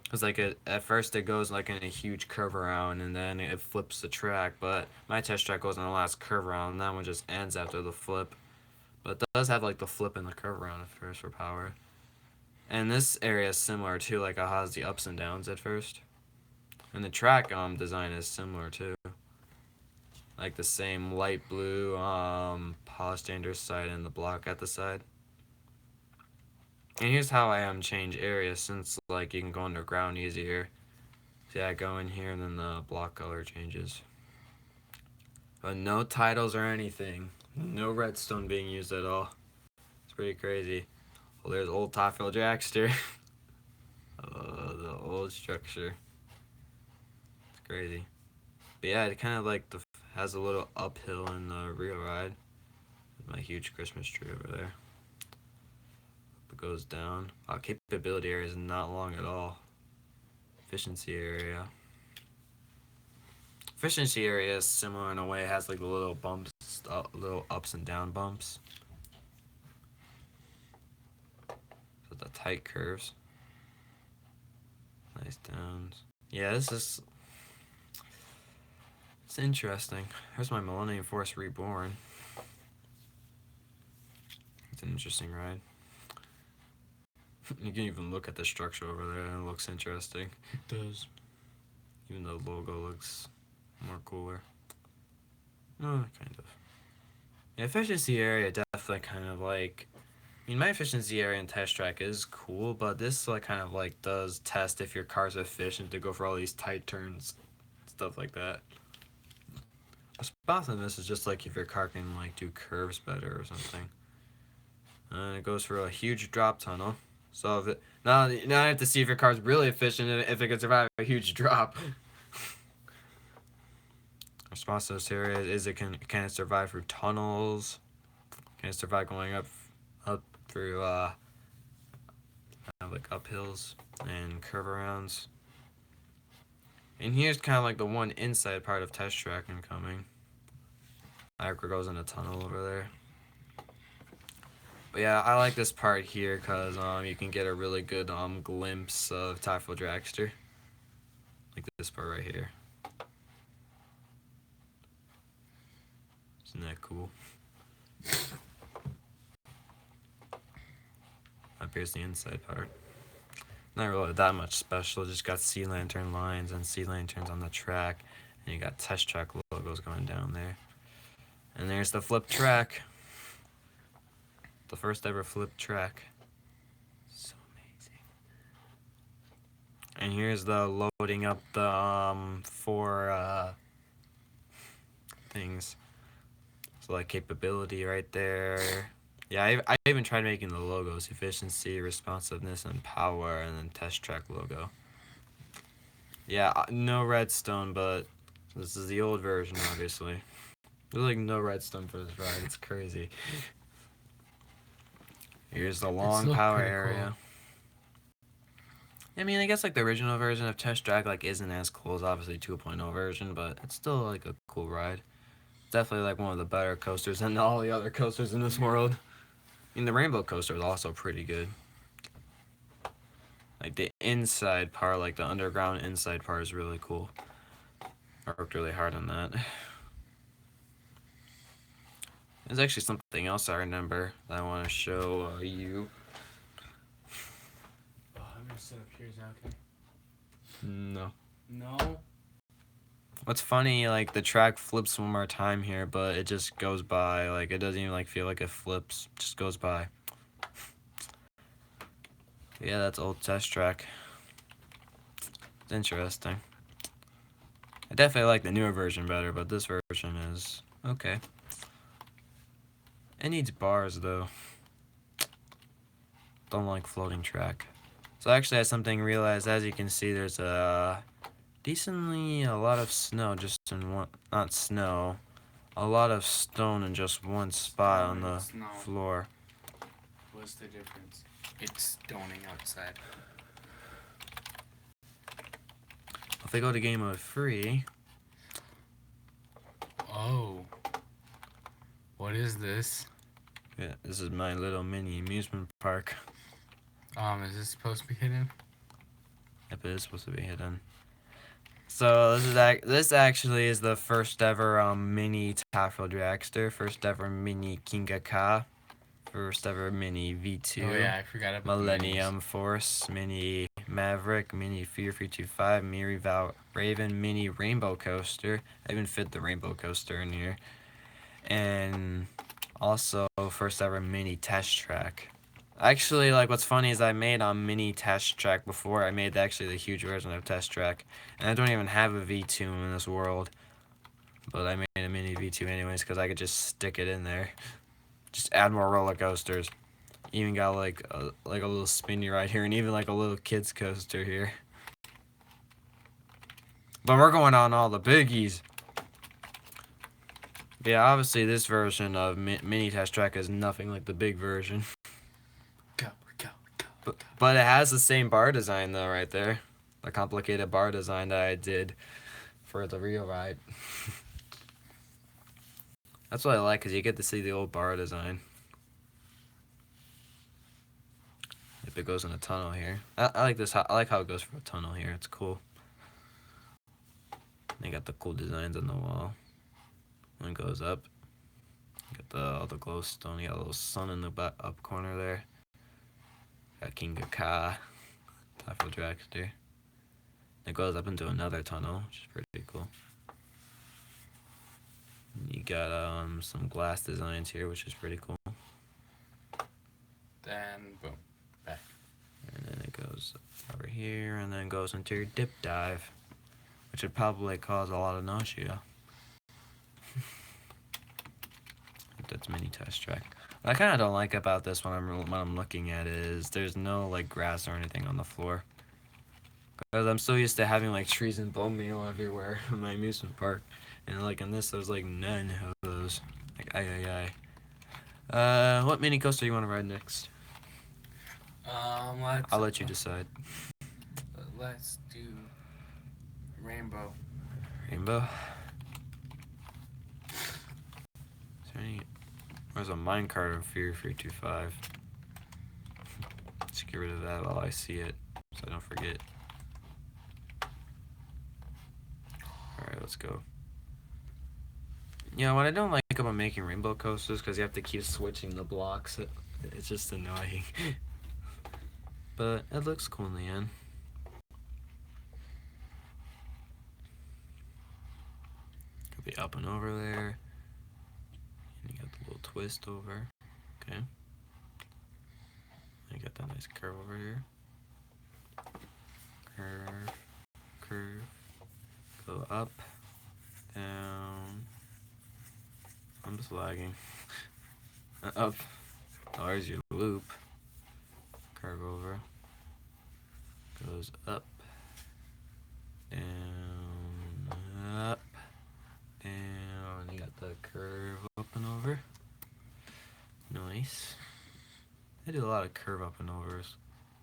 Cause like at first it goes like in a huge curve around, and then it flips the track. But my test track goes in the last curve around, and that one just ends after the flip. But it does have like the flip and the curve around at first for power. And this area is similar too, like it has the ups and downs at first. And the track design is similar too. Like the same light blue polished andesite and the block at the side. And here's how I change areas, since like you can go underground easier. So yeah, I go in here and then the block color changes. But no titles or anything. No redstone being used at all. It's pretty crazy. Well, there's old Topfield Dragster. The old structure. It's crazy. But yeah, it kind of like has a little uphill in the rear ride. My huge Christmas tree over there. It goes down. Capability area is not long at all. Efficiency area. Efficiency area is similar in a way. It has like the little bumps, little ups and down bumps. So the tight curves. Nice downs. Yeah, it's interesting. Here's my Millennium Force Reborn. It's an interesting ride. You can even look at the structure over there and it looks interesting. It does. Even the logo looks more cooler. No, kind of. The efficiency area definitely kind of like... I mean, my efficiency area in test track is cool, but this like kind of like does test if your car's efficient to go for all these tight turns, stuff like that. A spot on this is just like if your car can like do curves better or something. And it goes for a huge drop tunnel. So if now I have to see if your car's really efficient and if it can survive a huge drop. Response to this area is can it survive through tunnels? Can it survive going up through kind of like uphills and curve arounds? And here's kind of like the one inside part of test track incoming. Iker goes in a tunnel over there. But yeah, I like this part here because you can get a really good glimpse of Topfield Dragster. Like this part right here. Isn't that cool? Up here's the inside part. Not really that much special, just got sea lantern lines and sea lanterns on the track. And you got test track logos going down there. And there's the flip track. The first ever flip track. So amazing. And here's the loading up the 4 things. So like capability right there. Yeah, I even tried making the logos: efficiency, responsiveness, and power, and then test track logo. Yeah, no redstone, but this is the old version, obviously. There's like no redstone for this ride. It's crazy. Here's the long power area. I mean, I guess like the original version of Test Track like isn't as cool as obviously 2.0 version, but it's still like a cool ride. Definitely like one of the better coasters than all the other coasters in this world. I mean, the Rainbow Coaster is also pretty good. Like the inside part, like the underground inside part is really cool. I worked really hard on that. There's actually something else I remember that I want to show you. Oh, I'm gonna sit up here. Is that okay? No. No. What's funny, like the track flips one more time here, but it just goes by. Like it doesn't even like feel like it flips. It just goes by. Yeah, that's old test track. It's interesting. I definitely like the newer version better, but this version is okay. It needs bars though. Don't like floating track. So actually, I had something realized. As you can see, there's decently a lot of snow just in one. Not snow. A lot of stone in just one spot on the floor. What's the difference? It's stoning outside. If I go to game mode free, Oh. What is this? yeah, this is my little mini amusement park. Is this supposed to be hidden? Yep, it is supposed to be hidden. So this actually is the first ever mini Tafel Dragster, first ever mini Kinga Ka, first ever mini V2. Oh yeah, I forgot about Millennium Force, mini Maverick, mini Fear 325, Miri Val Raven, mini Rainbow Coaster. I even fit the Rainbow Coaster in here. And also first ever mini test track. Actually, like what's funny is I made a mini test track before. I made actually the huge version of test track. And I don't even have a V2 in this world. But I made a mini V2 anyways because I could just stick it in there. Just add more roller coasters. Even got like a little spinny ride here, and even like a little kids coaster here. But we're going on all the biggies. But yeah, obviously this version of mini test track is nothing like the big version. Go. But it has the same bar design though, right there. The complicated bar design that I did for the real ride. That's what I like, because you get to see the old bar design. If it goes in a tunnel here. I like this. I like how it goes for a tunnel here. It's cool. They got the cool designs on the wall. When it goes up. Got all the glowstone. You got a little sun in the up corner there. Got King of Ka. Tafel Dragster. It goes up into another tunnel, which is pretty cool. You got some glass designs here, which is pretty cool. Then boom, back. And then it goes over here, and then goes into your dip dive, which would probably cause a lot of nausea. That's mini test track. What I kind of don't like about this when I'm looking at it is there's no like grass or anything on the floor. Because I'm so used to having like trees and bone meal everywhere in my amusement park. And like in this, there's like none of those. Like, what mini coaster you want to ride next? I'll let you decide. Let's do Rainbow. Rainbow? Is there any... There's a minecart in Fear 325. Let's get rid of that while I see it, so I don't forget. Alright, let's go. Yeah, what I don't like about making rainbow coasters, because you have to keep switching the blocks. It's just annoying. But it looks cool in the end. Could be up and over there. And you got the little twist over. Okay. You got that nice curve over here. Curve. Curve. Go up. Down. I'm just lagging. Up. Oh, there's your loop. Curve over. Goes up. Down. Up. Down. You got the curve up and over. Nice. I do a lot of curve up and overs.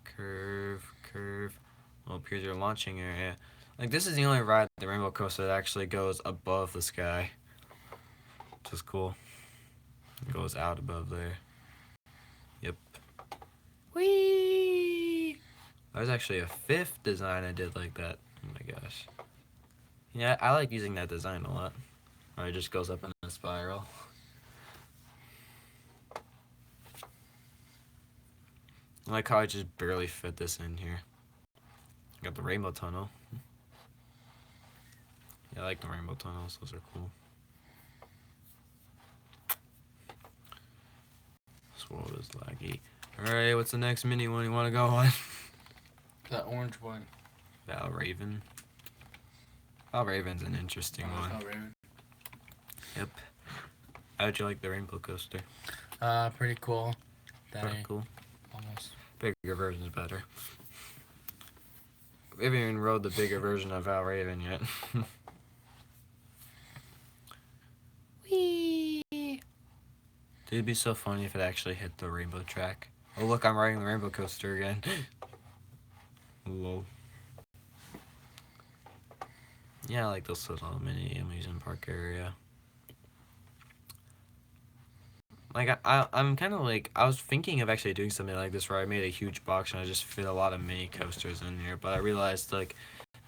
Curve, curve. Well, here's your launching area. Like, this is the only ride, the Rainbow Coaster, that actually goes above the sky. Which is cool. It goes out above there. Yep. Whee! There's actually a fifth design I did like that. Oh my gosh. Yeah, I like using that design a lot. Or it just goes up in a spiral. I like how I just barely fit this in here. Got the rainbow tunnel. Yeah, I like the rainbow tunnels. Those are cool. This world is laggy. Alright, what's the next mini one you want to go on? The orange one. Valraven. Valraven's an interesting one. Valraven. Yep. How'd you like the rainbow coaster? Pretty cool. Pretty cool. Almost. Bigger version's better. We haven't even rode the bigger version of Valraven yet. Whee! It'd be so funny if it actually hit the rainbow track. Oh look, I'm riding the rainbow coaster again. Lol. Yeah, I like this little mini amusement park area. Like, I'm kind of like, I was thinking of actually doing something like this where I made a huge box and I just fit a lot of mini coasters in here, but I realized, like,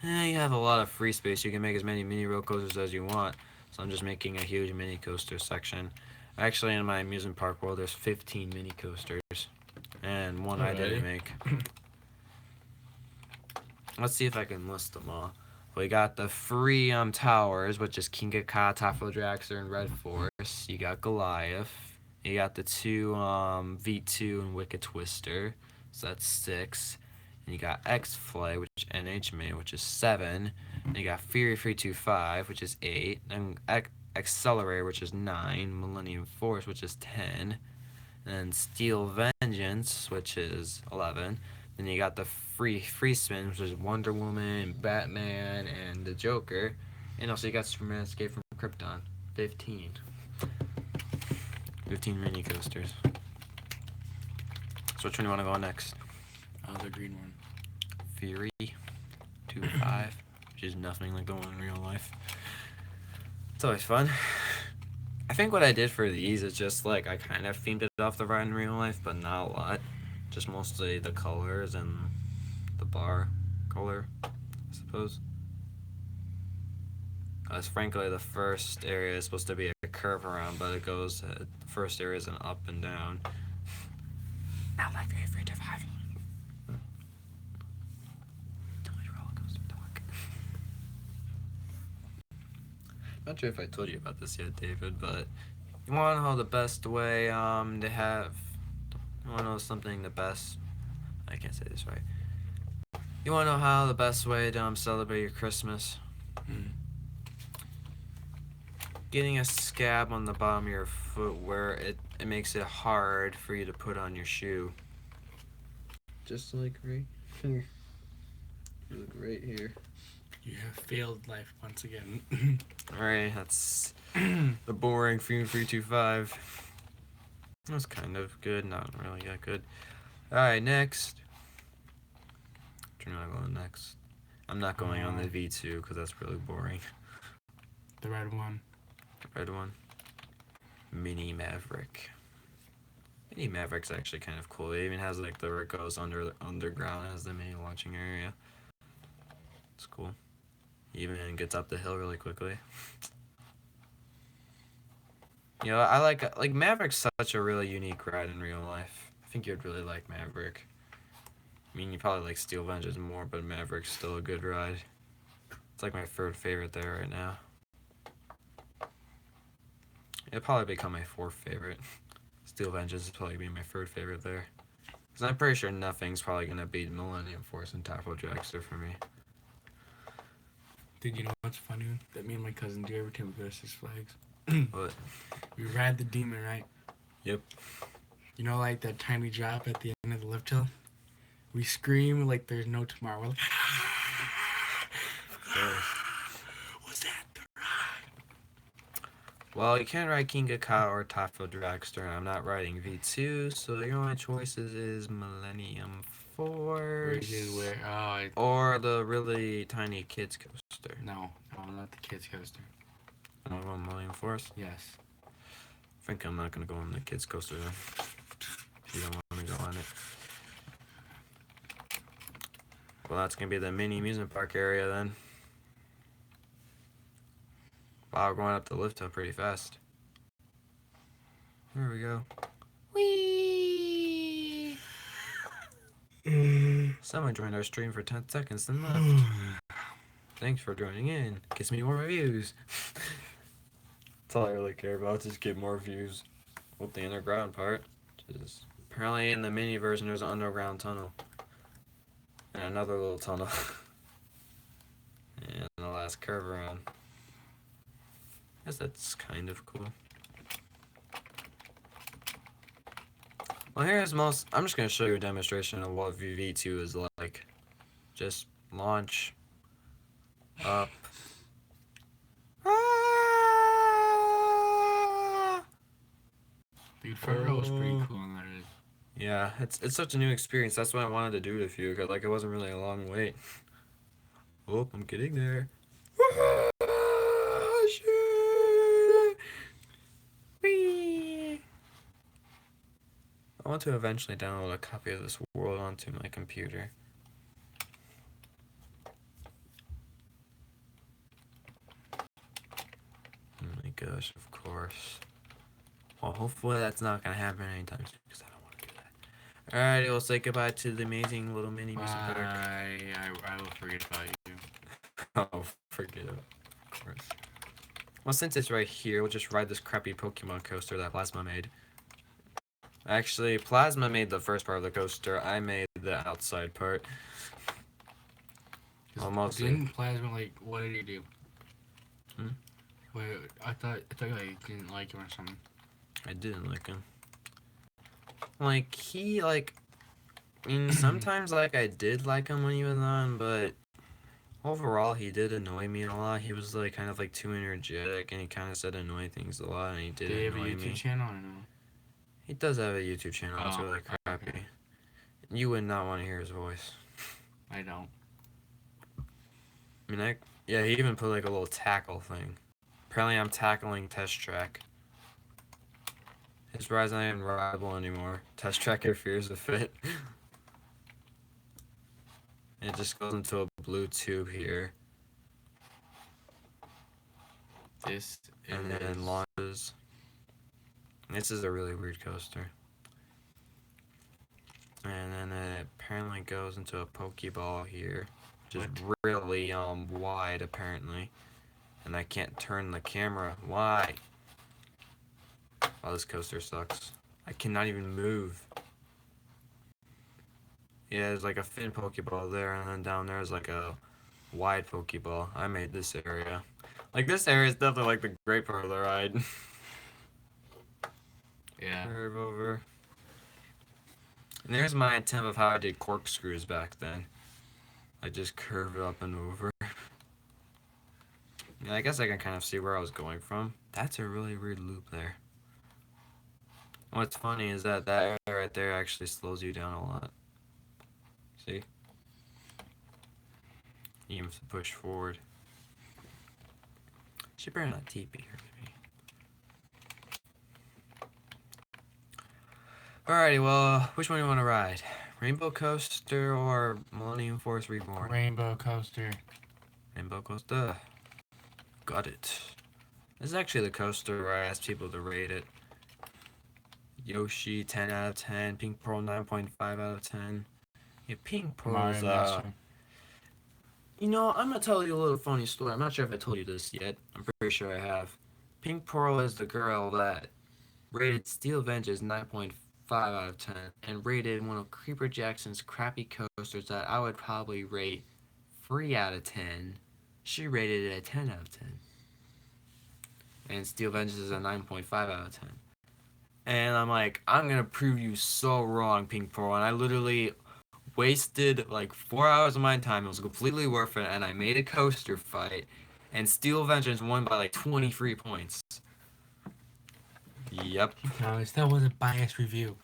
you have a lot of free space. You can make as many mini roller coasters as you want, so I'm just making a huge mini coaster section. Actually, in my amusement park world, there's 15 mini coasters, and one I didn't make. Let's see if I can list them all. We got the free towers, which is King Ka, Tafel Dragster, and Red Force. You got Goliath. You got the two V2 and Wicked Twister, so that's 6. And you got X-Fly, which NH made, which is 7. And you got Fury 325, which is 8. And Accelerator, which is 9. Millennium Force, which is 10. And Steel Vengeance, which is 11. Then you got the free spin, which is Wonder Woman, Batman, and the Joker. And also you got Superman Escape from Krypton, 15. 15 mini coasters. So which one do you want to go on next? The green one. Fury 25, which is nothing like the one in real life. It's always fun. I think what I did for these is just like I kind of themed it off the ride in real life, but not a lot. Just mostly the colors and the bar color, I suppose. As frankly, the first area is supposed to be a curve around, but it goes, the first area is an up and down. Not like Fury 325. Too much roller coaster talk. Not sure if I told you about this yet, David, but you want to know the best way to have. You want to know something the best. I can't say this right. You want to know how the best way to celebrate your Christmas? Getting a scab on the bottom of your foot where it makes it hard for you to put on your shoe. Just like right here. Look right here. You have failed life once again. Alright, that's the boring Fury 325. That was kind of good, not really that good. Alright, next. Which one am I going next? I'm not going on the V2 because that's really boring. The red one. Red one. Mini Maverick. Mini Maverick's actually kind of cool. It even has like the where it goes underground as the mini launching area. It's cool. Even gets up the hill really quickly. You know, I like Maverick's such a really unique ride in real life. I think you'd really like Maverick. I mean, you probably like Steel Vengeance more, but Maverick's still a good ride. It's like my third favorite there right now. It'll probably become my 4th favorite. Steel Vengeance is probably be my 3rd favorite there. Because I'm pretty sure nothing's probably going to beat Millennium Force and Tafel Dragster for me. Dude, you know what's funny? That me and my cousin do every time we go to Six Flags. What? We ride the demon, right? Yep. You know, like that tiny drop at the end of the lift hill? We scream like there's no tomorrow. We're like, what's that? The ride? Well, you can't ride King of Ka or Tafel Dragster, and I'm not riding V2, so your only choices is Millennium Force or the really tiny kids coaster. No, not the kids coaster. I'm going Millennium Force. Yes. I think I'm not going to go on the kids coaster then. If you don't want to go on it. Well, that's going to be the mini amusement park area then. Wow, we're going up the lift hill pretty fast. There we go. Whee! Someone joined our stream for 10 seconds then left. Thanks for joining in. Gets me more views. That's all I really care about, just get more views. With the underground part. Just apparently in the mini version there's an underground tunnel. And another little tunnel. And the last curve around. I guess that's kind of cool. Well, here's most. I'm just gonna show you a demonstration of what VV2 is like. Just launch up. Dude, Fargo was pretty cool on that. Yeah, it's such a new experience. That's why I wanted to do it with you, cause like it wasn't really a long wait. Oh, I'm getting there. Shit. Whee. I want to eventually download a copy of this world onto my computer. Oh my gosh, of course. Well, hopefully that's not gonna happen anytime soon, because I don't want to do that. Alrighty, we'll say goodbye to the amazing little mini music park. I will forget about you. Oh, forget it. Of course. Well, since it's right here, we'll just ride this crappy Pokemon coaster that Plasma made. Actually, Plasma made the first part of the coaster. I made the outside part. Well, mostly. Didn't Plasma, like, what did he do? Hmm? Wait, I thought you, like, didn't like him or something. I didn't like him. Like, he, like... I mean, sometimes, like, I did like him when he was on, but... Overall, he did annoy me a lot. He was, like, kind of, like, too energetic, and he kind of said annoying things a lot, and he did Did he have a annoy YouTube me. channel or no? He does have a YouTube channel. It's Oh, really crappy. okay. You would not want to hear his voice. I don't. I mean, yeah, he even put, like, a little tackle thing. Apparently, I'm tackling Test Track. His ride's not even rideable anymore. Test Track interferes with it. It just goes into a blue tube here. This And then launches. This is a really weird coaster. And then it apparently goes into a Pokeball here. Which is really wide apparently. And I can't turn the camera. Why? Oh, this coaster sucks. I cannot even move. Yeah, there's like a thin Pokeball there, and then down there is like a wide Pokeball. I made this area. Like, this area is definitely like the great part of the ride. Yeah. Curve over. And there's my attempt of how I did corkscrews back then. I just curved up and over. Yeah, I guess I can kind of see where I was going from. That's a really weird loop there. What's funny is that area right there actually slows you down a lot. See? You have to push forward. She better not TP here, maybe. Alrighty, well, which one do you want to ride? Rainbow Coaster or Millennium Force Reborn? Rainbow Coaster. Rainbow Coaster. Got it. This is actually the coaster where I asked people to rate it. Yoshi 10 out of 10, Pink Pearl 9.5 out of 10. Yeah, Pink Pearl's you know, I'm gonna tell you a little funny story. I'm not sure if I told you this yet. I'm pretty sure I have. Pink Pearl is the girl that rated Steel Vengeance 9.5 out of 10 and rated one of Creeper Jackson's crappy coasters that I would probably rate 3 out of 10. She rated it a 10 out of 10. And Steel Vengeance is a 9.5 out of 10. And I'm like, I'm gonna prove you so wrong, Pink Pearl. And I literally wasted like 4 hours of my time. It was completely worth it. And I made a coaster fight. And Steel Vengeance won by like 23 points. Yep. Guys, that was a biased review.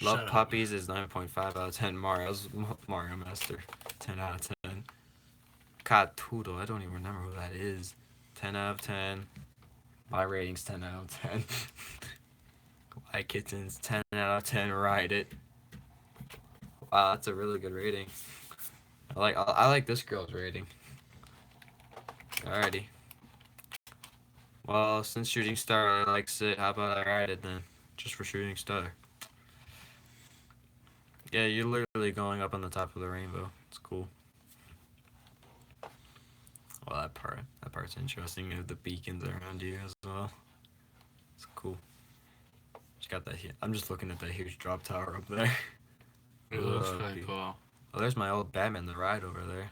Love Puppies is 9.5 out of 10. Mario's Mario Master, 10 out of 10. Katoodle, I don't even remember who that is. 10 out of 10. My rating's 10 out of 10. White Kittens, 10 out of 10. Ride it. Wow, that's a really good rating. I like this girl's rating. Alrighty. Well, since Shooting Star really likes it, how about I ride it then? Just for Shooting Star. Yeah, you're literally going up on the top of the rainbow. It's cool. Well, that part's interesting. You have the beacons around you as well. It's cool. Just got that here. I'm just looking at that huge drop tower up there. It looks quite cool. Oh, there's my old Batman the Ride over there.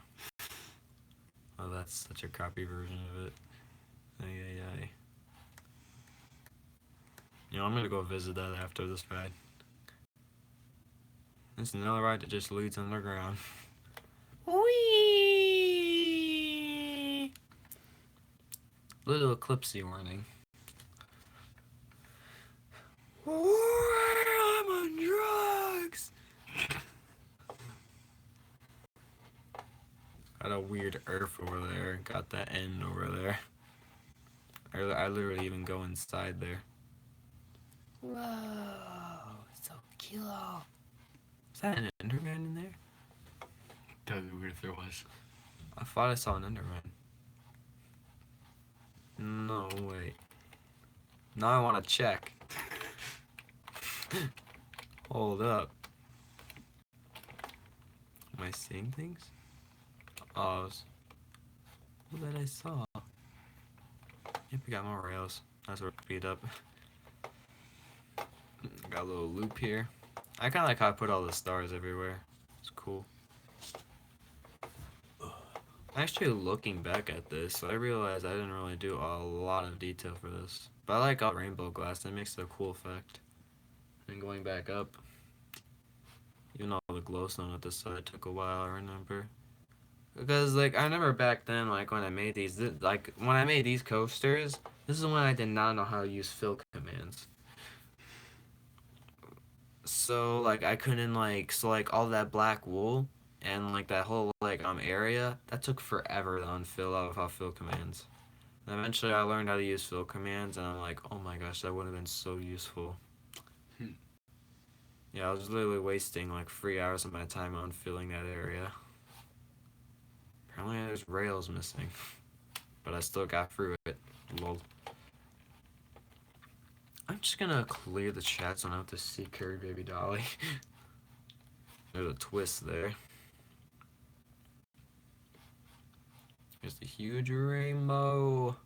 Oh, that's such a crappy version of it. Ay. You know, I'm gonna go visit that after this ride. There's another ride that just leads underground. Whee! Little eclipsey warning. I'm on drugs! Got a weird earth over there. Got that end over there. I literally even go inside there. Whoa, so cute. Is that an Enderman in there? That'd be weird if there was. I thought I saw an Enderman. No, wait. Now I want to check. Hold up. Am I seeing things? Oh, what that I saw? Yep, we got more rails. That's what speed up. Got a little loop here. I kind of like how I put all the stars everywhere. It's cool. Actually, looking back at this, I realized I didn't really do a lot of detail for this. But I like all rainbow glass. That makes it a cool effect. And going back up, even all the glowstone at this side took a while, I remember. Because, like, I remember back then, like, when I made these, when I made these coasters, this is when I did not know how to use fill commands. So, like, I couldn't, like, so, like, all that black wool and, like, that whole, like, area, that took forever to unfill out without fill commands. And eventually I learned how to use fill commands, and I'm like, oh my gosh, that would have been so useful. Yeah, I was literally wasting, like, 3 hours of my time on filling that area. Apparently there's rails missing, but I still got through it. Lol. I'm just gonna clear the chat so I don't have to see Curry Baby Dolly. There's a twist there. Here's the huge rainbow.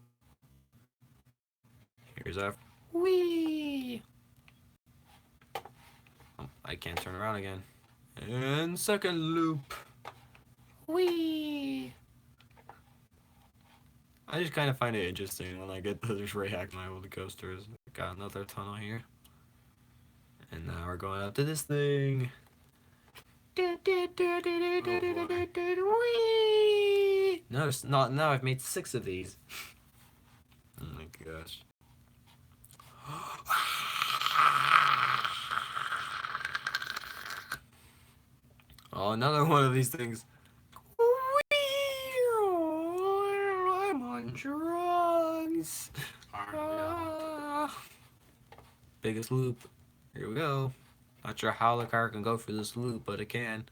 Here's our whee. Oh, I can't turn around again. And second loop. Whee! I just kind of find it interesting when I get to just rehack my old coasters. Got another tunnel here. And now we're going up to this thing. Whee! No, it's not. Now I've made 6 of these. Oh my gosh. Oh, another one of these things. I'm on drugs. Biggest loop. Here we go. Not sure how the car can go through this loop, but it can.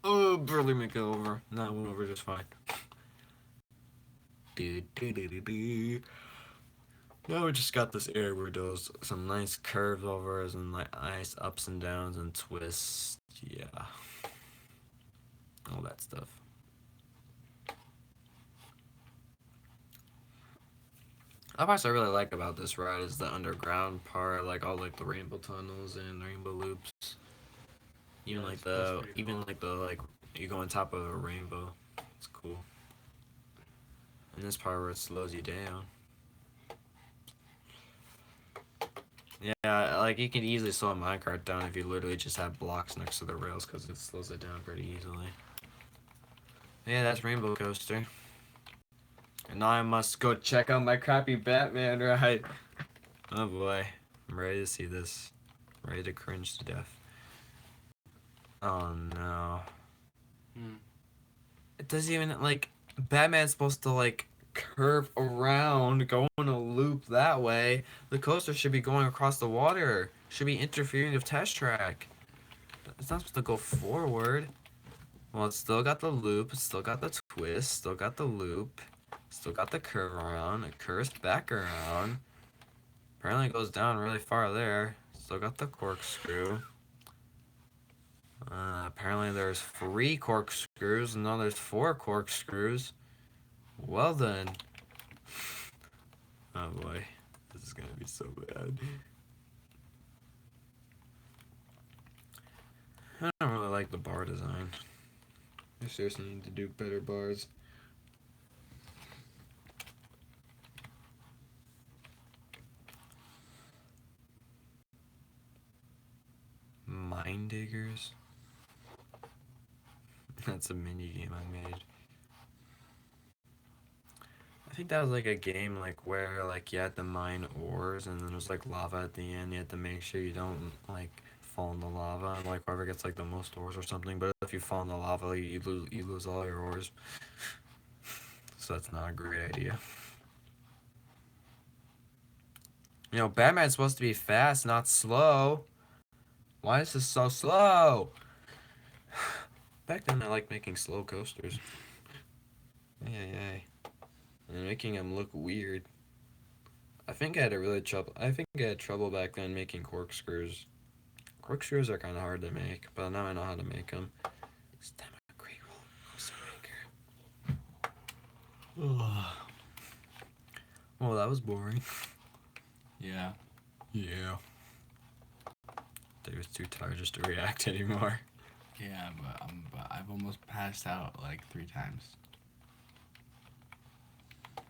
Oh, barely make it over. No, it went over just fine. Now we just got this area where there's some nice curves over us and like nice ups and downs and twists. Yeah. All that stuff. The parts I really like about this ride is the underground part, like all like the rainbow tunnels and rainbow loops. Even like the you go on top of a rainbow. It's cool. And this part where it slows you down. Yeah, like you can easily slow a minecart down if you literally just have blocks next to the rails because it slows it down pretty easily. Yeah, that's Rainbow Coaster. And now I must go check out my crappy Batman ride. Oh boy, I'm ready to see this. I'm ready to cringe to death. Oh no. It doesn't even, like, Batman's supposed to, like, curve around, go in a loop that way. The coaster should be going across the water. Should be interfering with test track. It's not supposed to go forward. Well, it's still got the loop, it's still got the twist, still got the loop. Still got the curve around. It curves back around. Apparently it goes down really far there. Still got the corkscrew. Apparently there's 3 corkscrews, and now there's 4 corkscrews. Well then. Oh boy. This is gonna be so bad. I don't really like the bar design. I seriously need to do better bars. Mine Diggers? That's a mini game I made. I think that was like a game like where like you had to mine ores and then there's like lava at the end. You had to make sure you don't like fall in the lava and like whoever gets like the most ores or something. But if you fall in the lava, you lose all your ores. So that's not a great idea. You know, Batman's supposed to be fast, not slow. Why is this so slow? Back then I liked making slow coasters. Hey. And making them look weird. I think I had trouble back then making corkscrews. Corkscrews are kind of hard to make, but now I know how to make them. It's time a great roller coaster maker. Well, that was boring. Yeah. Yeah. I was too tired just to react anymore. Yeah, but I've almost passed out like 3 times.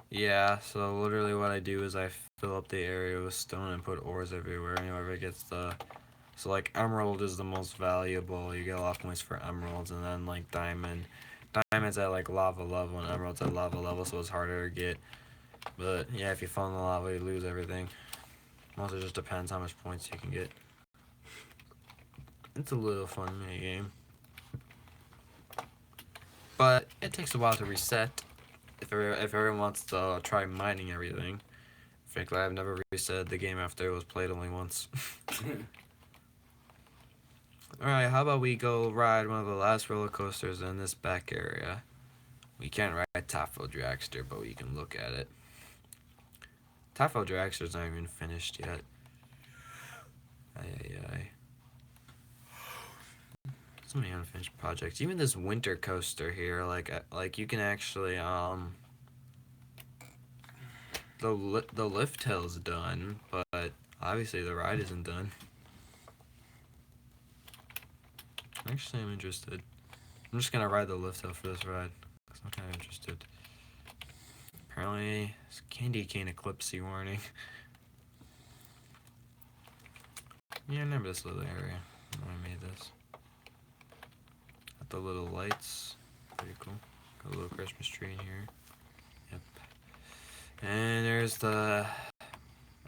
Yeah, so literally what I do is I fill up the area with stone and put ores everywhere, and whoever gets the... So, like, emerald is the most valuable. You get a lot of points for emeralds, and then, like, diamond. Diamond's at, like, lava level, and emerald's at lava level, so it's harder to get. But, yeah, if you fall in the lava, you lose everything. Also, just depends how much points you can get. It's a little fun mini game. But it takes a while to reset. If everyone wants to try mining everything. Frankly, I've never reset the game after it was played only once. Alright, how about we go ride one of the last roller coasters in this back area. We can't ride Topful Dragster, but we can look at it. Topful Dragster's not even finished yet. Ay. So many unfinished projects. Even this winter coaster here, like you can actually the lift hill's done, but obviously the ride isn't done. Actually, I'm interested. I'm just gonna ride the lift hill for this ride because I'm kind of interested. Apparently, it's candy cane eclipse warning. Yeah, I remember this little area when I made this. Got the little lights. Pretty cool. Got a little Christmas tree in here. Yep. And there's the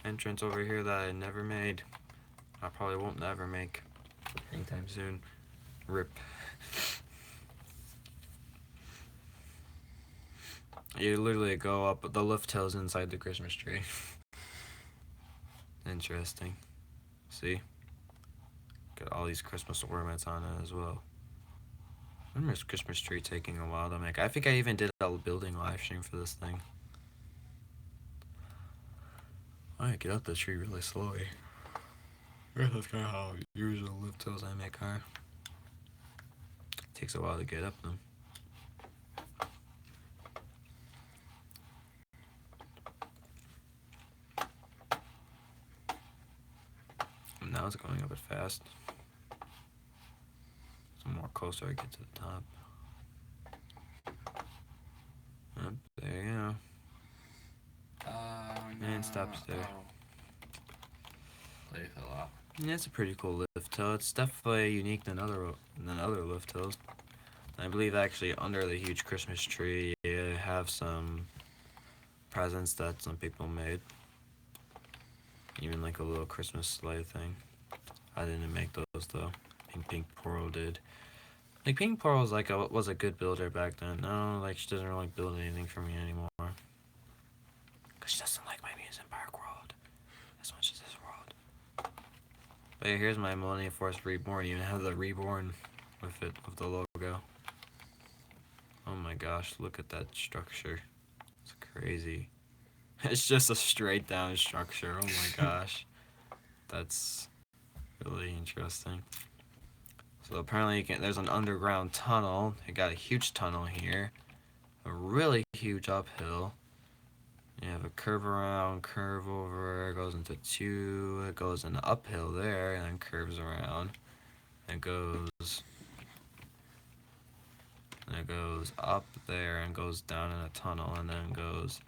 entrance over here that I never made. I probably won't ever make anytime soon. RIP. You literally go up, the lift hill's inside the Christmas tree. Interesting. See? Got all these Christmas ornaments on it as well. I remember this Christmas tree taking a while to make. I think I even did a building live stream for this thing. I get up the tree really slowly. That's kind of how usual lift hills I make are. Takes a while to get up them. And now it's going up it fast. So more closer I get to the top. Yep, there you go. And stops there. Play fell off. Yeah, it's a pretty cool lift hill. It's definitely unique than other lift hills. I believe actually under the huge Christmas tree you have some presents that some people made. Even like a little Christmas sleigh thing. I didn't make those though. Pink Pearl did. Like Pink Pearl was a good builder back then. No, like she doesn't really build anything for me anymore. Cause she doesn't like my amusement park world as much as this world. But yeah, here's my Millennium Force Reborn. You even have the Reborn with it, with the logo. Oh my gosh, look at that structure. It's crazy. It's just a straight down structure. Oh my gosh. That's really interesting. So apparently there's an underground tunnel. You got a huge tunnel here. A really huge uphill. You have a curve around, curve over, it goes into 2, it goes in the uphill there, and then curves around. It goes up there and goes down in a tunnel, and then goes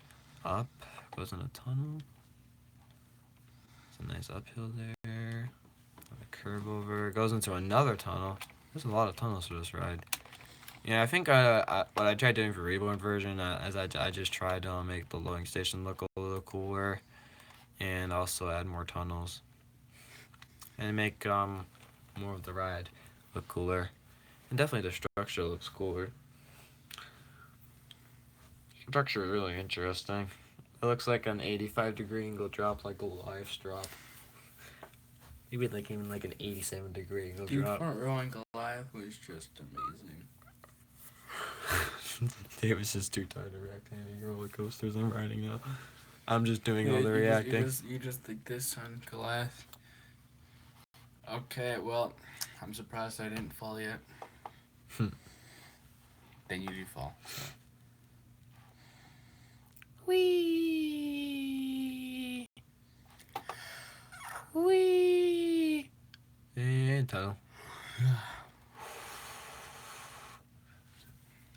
up, goes in a tunnel. It's a nice uphill there. A curve over, it goes into another tunnel. There's a lot of tunnels for this ride. Yeah, I think what I tried doing for Reborn version, I just tried to make the loading station look a little cooler, and also add more tunnels, and make more of the ride look cooler, and definitely the structure looks cooler. Structure is really interesting. It looks like an 85-degree angle drop, like a Goliath's drop. Maybe like even like an 87-degree angle drop. Front rowing Goliath was just amazing. David's just too tired of reacting to roller coasters I'm riding now. I'm just doing all the reacting. You just think this on Goliath. Okay, well, I'm surprised I didn't fall yet. Then you do fall. So. Wee. Wee. And tunnel.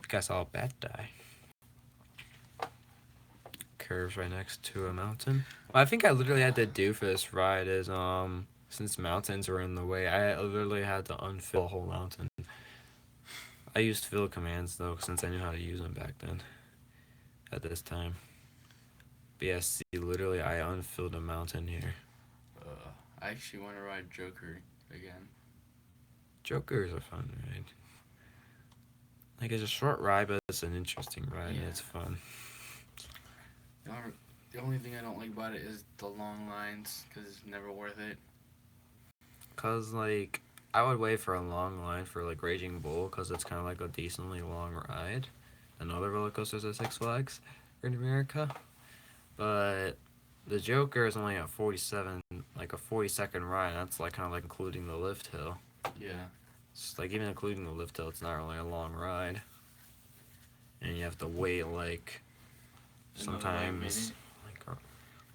Guess I'll bat die. Curves right next to a mountain. What I think I literally had to do for this ride is since mountains were in the way, I literally had to unfill a whole mountain. I used fill commands though, since I knew how to use them back then. At this time. But yeah, see, literally I unfilled a mountain here. I actually want to ride Joker again. Joker is a fun ride. Like, it's a short ride, but it's an interesting ride, and it's fun. The only thing I don't like about it is the long lines, because it's never worth it. Because, like, I would wait for a long line for, like, Raging Bull, because it's kind of like a decently long ride. And other roller coasters at Six Flags in America. But the Joker is only at 47, like a 40-second ride. That's, like, kind of like including the lift hill. Yeah. It's like, even including the lift hill, it's not really a long ride. And you have to wait, like, sometimes, like,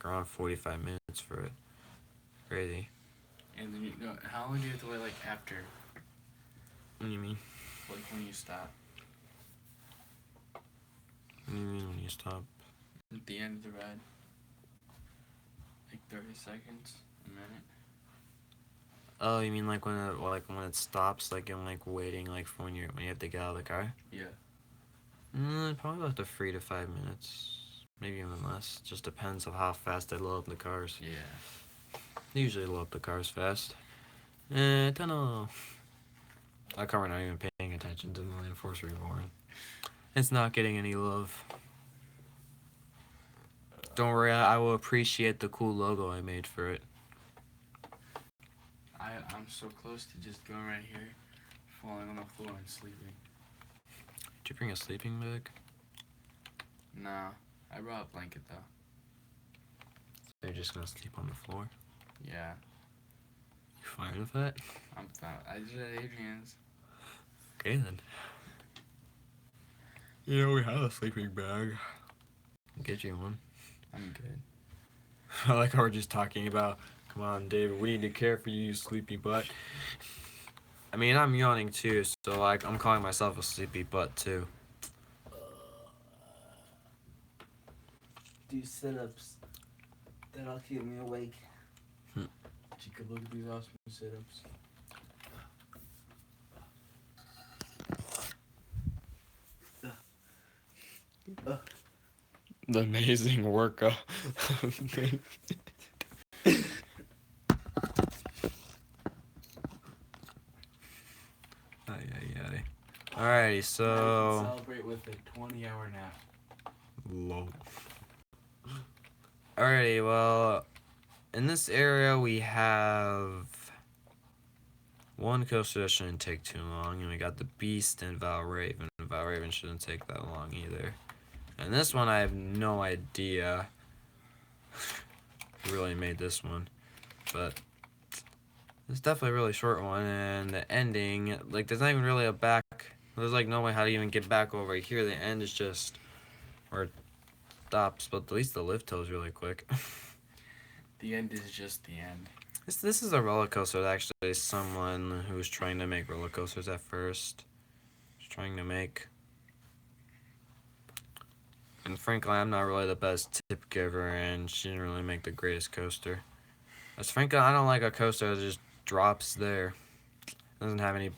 around 45 minutes for it. Crazy. And then how long do you have to wait, like, after? What do you mean? Like, when you stop? What do you mean when you stop? At the end of the ride? Like 30 seconds? A minute? Oh, you mean like when it stops, like in like waiting, like for when you have to get out of the car? Yeah. Probably about 3 to 5 minutes, maybe even less. Just depends on how fast they load up the cars. Yeah. They usually load up the cars fast. Tunnel. I can't not even paying attention to the Land Force Reborn. It's not getting any love. Don't worry, I will appreciate the cool logo I made for it. I'm so close to just going right here, falling on the floor and sleeping. Did you bring a sleeping bag? Nah, I brought a blanket though. So you're just gonna sleep on the floor? Yeah. You fine with that? I'm fine. I did it at Adrian's. Okay then. You know, we have a sleeping bag. I'll get you one. I'm good. I like how we're just talking about, come on, David, we need to care for you, you sleepy butt. I mean, I'm yawning too, so like, I'm calling myself a sleepy butt too. Do sit-ups. That'll keep me awake. You could look at these awesome sit-ups. The amazing workout. Alrighty, so. Celebrate with a 20-hour nap. Low. Alrighty, well, in this area we have one coaster that shouldn't take too long, and we got the Beast and Valraven. Valraven shouldn't take that long either. And this one, I have no idea who really made this one. But it's definitely a really short one. And the ending, like, there's not even really a back. There's, like, no way how to even get back over here. The end is just where it stops. But at least the lift toe is really quick. The end is just the end. This is a roller coaster that actually someone who was trying to make roller coasters at first. Was trying to make. And frankly, I'm not really the best tip giver, and she didn't really make the greatest coaster. As frankly, I don't like a coaster that just drops there. Doesn't have any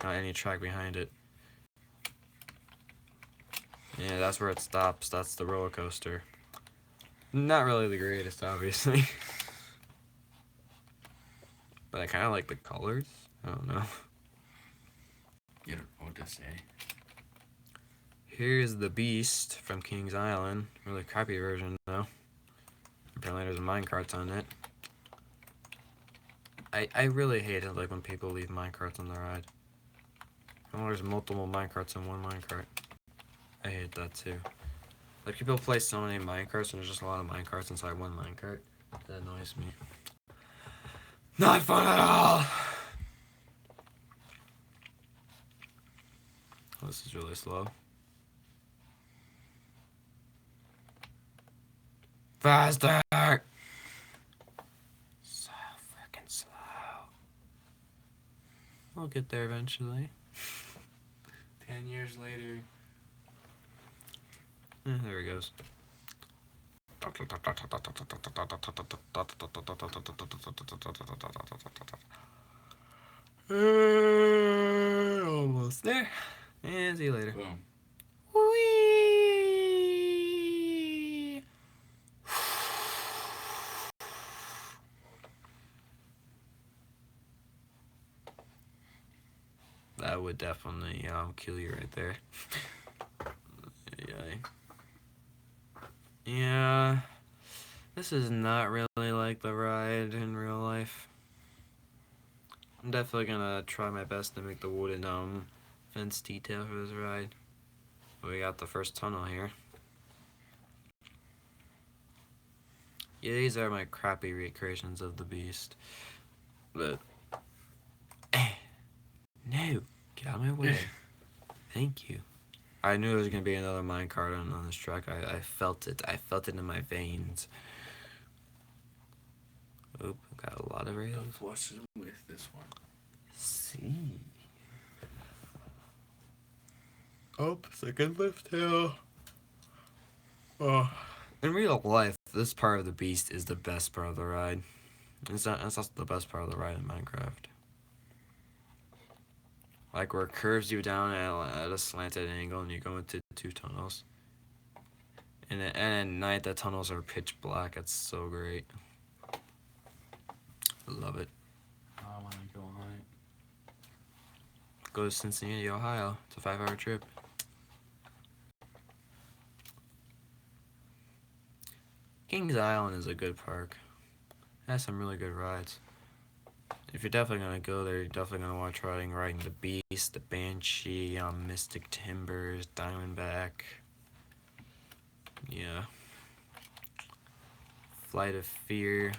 any track behind it. Yeah, that's where it stops. That's the roller coaster. Not really the greatest, obviously. But I kind of like the colors. I don't know. You don't know what to say. Here's the Beast from King's Island. Really crappy version, though. Apparently there's minecarts on it. I really hate it, like, when people leave minecarts on the ride. Oh, there's multiple minecarts in one minecart. I hate that, too. Like, people place so many minecarts, and there's just a lot of minecarts inside one minecart. That annoys me. Not fun at all! Oh, this is really slow. Faster! So freaking slow. We'll get there eventually. 10 years later. There he goes. Almost there. And see you later. Boom. Whee! That would definitely kill you right there. Yeah. This is not really like the ride in real life. I'm definitely gonna try my best to make the wooden fence detail for this ride. We got the first tunnel here. Yeah, these are my crappy recreations of the Beast. But no, get out of my way. Thank you. I knew there was gonna be another minecart on this track. I felt it. I felt it in my veins. Oop, got a lot of rails. What's with this one? See. Oh, second lift hill. Oh. In real life, this part of the Beast is the best part of the ride. It's also the best part of the ride in Minecraft. Like where it curves you down at a slanted angle and you go into two tunnels. And at night the tunnels are pitch black. It's so great. I love it. I want to go on it. Go to Cincinnati, Ohio. It's a 5-hour trip. Kings Island is a good park. It has some really good rides. If you're definitely gonna go there, you're definitely gonna watch riding the Beast, the Banshee, Mystic Timbers, Diamondback. Yeah. Flight of Fear.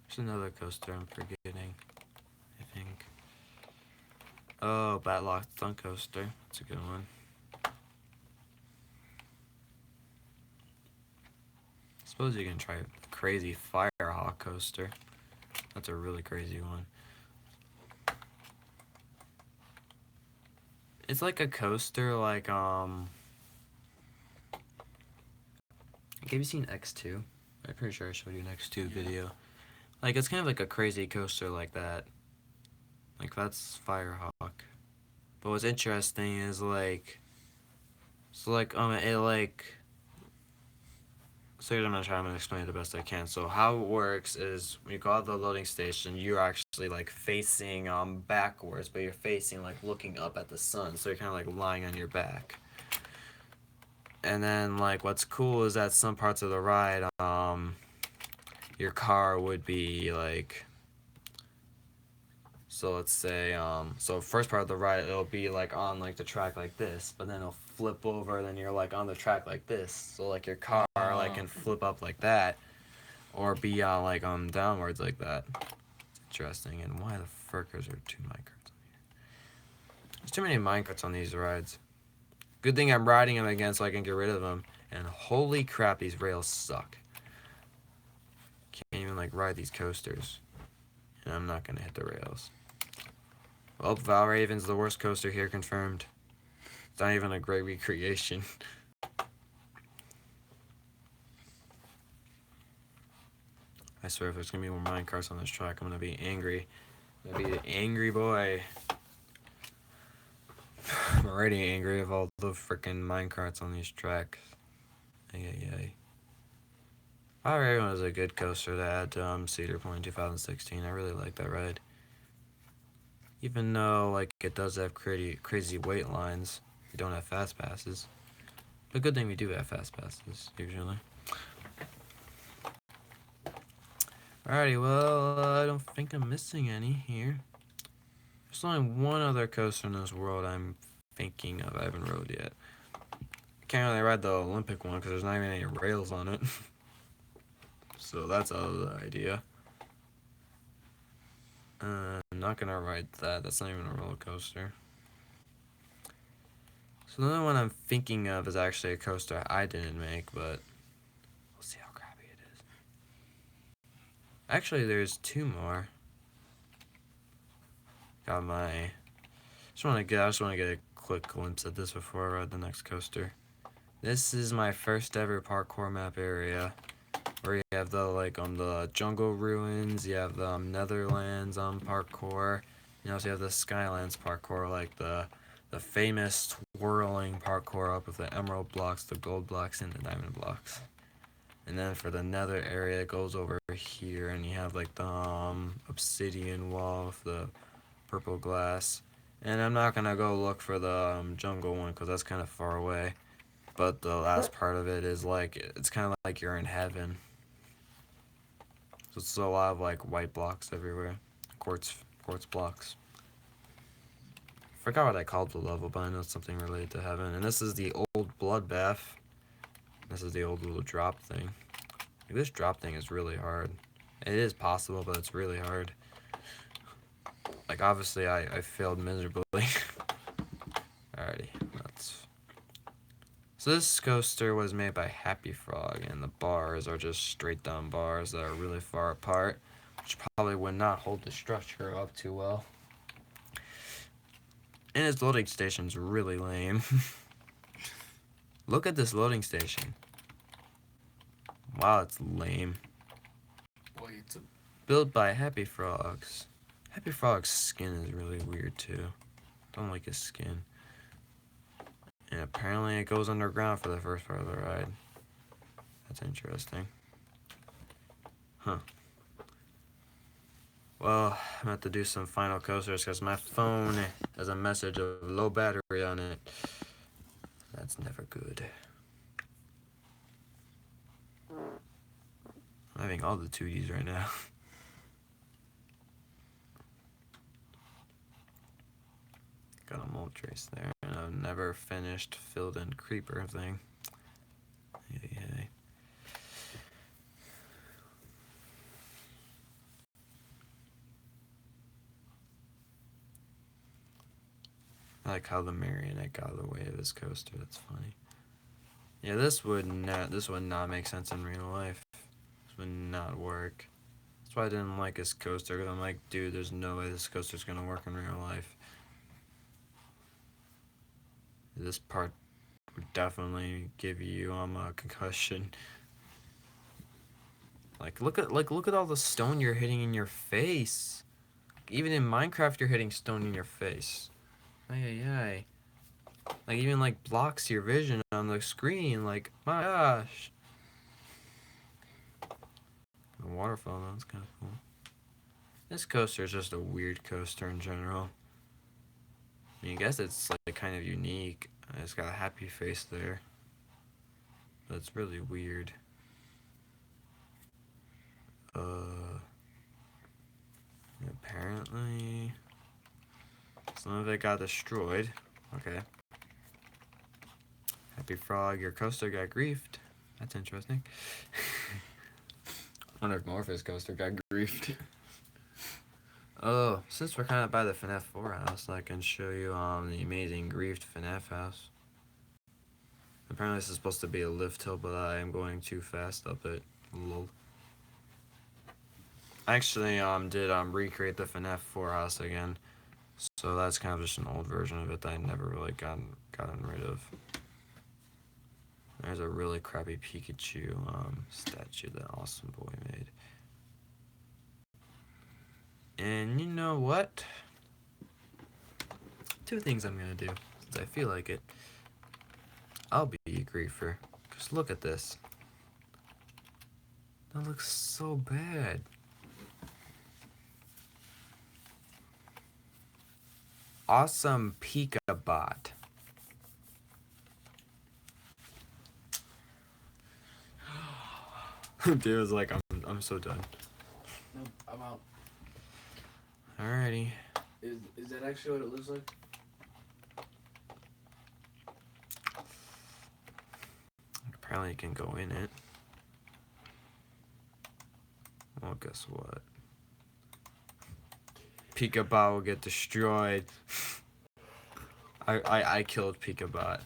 There's another coaster I'm forgetting, I think. Oh, Batlock Stunt Coaster. That's a good one. Suppose you can try a crazy Firehawk coaster. That's a really crazy one. It's like a coaster like have you seen X2? I'm pretty sure I showed you an X2 video. Like it's kind of like a crazy coaster like that. Like that's Firehawk. But what's interesting is like so I'm gonna try to explain it the best I can. So how it works is when you go out the loading station, you're actually like facing backwards, but you're facing like looking up at the sun. So you're kind of like lying on your back. And then like what's cool is that some parts of the ride, your car would be like So let's say, so first part of the ride, it'll be like on like the track like this, but then it'll flip over, then you're like on the track like this. So like your car like can flip up like that, or be like downwards like that. It's interesting. And why the frickers are two minecarts on here? There's too many minecarts on these rides. Good thing I'm riding them again so I can get rid of them. And holy crap, these rails suck. Can't even like ride these coasters. And I'm not gonna hit the rails. Well, Valraven's the worst coaster here, confirmed. It's not even a great recreation. I swear if there's gonna be more minecarts on this track, I'm gonna be angry. I'm gonna be an angry boy. I'm already angry of all the freaking minecarts on these tracks. Ay. Valraven was a good coaster to add to Cedar Point 2016. I really like that ride. Even though like it does have crazy wait lines, we don't have fast passes. But good thing we do have fast passes usually. Alrighty, well, I don't think I'm missing any here. There's only one other coaster in this world I'm thinking of. I haven't rode yet. I can't really ride the Olympic one because there's not even any rails on it. So that's out of the idea. I'm not gonna ride that. That's not even a roller coaster. So the only one I'm thinking of is actually a coaster I didn't make, but we'll see how crappy it is. Actually, there's two more. Got my. I just want to get a quick glimpse at this before I ride the next coaster. This is my first ever parkour map area, where you have the the jungle ruins, you have the Netherlands parkour, you also have the Skylands parkour, like the famous twirling parkour up with the emerald blocks, the gold blocks, and the diamond blocks. And then for the nether area, it goes over here, and you have like the obsidian wall with the purple glass. And I'm not gonna go look for the jungle one because that's kind of far away. But the last part of it is like it's kind of like you're in heaven. So it's a lot of like white blocks everywhere, quartz blocks. Forgot what I called the level, but I know it's something related to heaven. And this is the old bloodbath. This is the old little drop thing. Like, this drop thing is really hard. It is possible, but it's really hard. Like obviously I failed miserably. Alrighty, so this coaster was made by Happy Frog, and the bars are just straight down bars that are really far apart, which probably would not hold the structure up too well. And its loading station's really lame. Look at this loading station. Wow, it's lame. Boy, it's a... Built by Happy Frogs. Happy Frog's skin is really weird too. Don't like his skin. And apparently it goes underground for the first part of the ride. That's interesting. Huh. Well, I'm gonna have to do some final coasters because my phone has a message of low battery on it. That's never good. I'm having all the 2Ds right now. Got a mold trace there, and I've never finished filled in creeper thing. Yay. I like how the marionette got out of the way of this coaster. That's funny. Yeah, this would not make sense in real life. This would not work. That's why I didn't like this coaster. Cause I'm like, dude, there's no way this coaster's gonna work in real life. This part would definitely give you a concussion. Look at all the stone you're hitting in your face. Even in Minecraft, you're hitting stone in your face. Ay. Like even like blocks your vision on the screen. Like my gosh. The waterfall, that's kind of cool. This coaster is just a weird coaster in general. I mean, I guess it's like kind of unique. It's got a happy face there. But it's really weird. Apparently Some of it got destroyed. Okay. Happy Frog, your coaster got griefed. That's interesting. Wonder if Morpheus coaster got griefed. Oh, since we're kind of by the FNAF 4 house, I can show you the amazing griefed FNAF house. Apparently this is supposed to be a lift hill, but I am going too fast up it. Lol. I actually did recreate the FNAF 4 house again, so that's kind of just an old version of it that I never really gotten rid of. There's a really crappy Pikachu statue that Awesome Boy made. And you know what? Two things I'm gonna do, since I feel like it. I'll be a griefer. Just look at this. That looks so bad. Awesome Pikabot. Dude was like, I'm so done. No, I'm out. Alrighty. Is that actually what it looks like? Apparently you can go in it. Well, guess what? Pikabot will get destroyed. I killed Pikabot.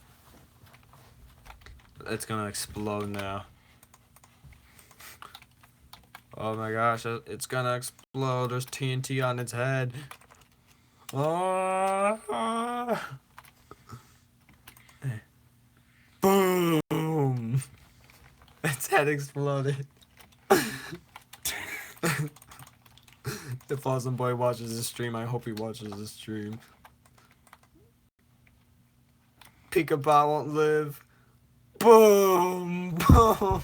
It's gonna explode now. Oh my gosh, it's gonna explode. There's TNT on its head. Oh. Boom! Its head exploded. If Awesome Boy watches this stream, I hope he watches this stream. Pikabot won't live. Boom! Boom!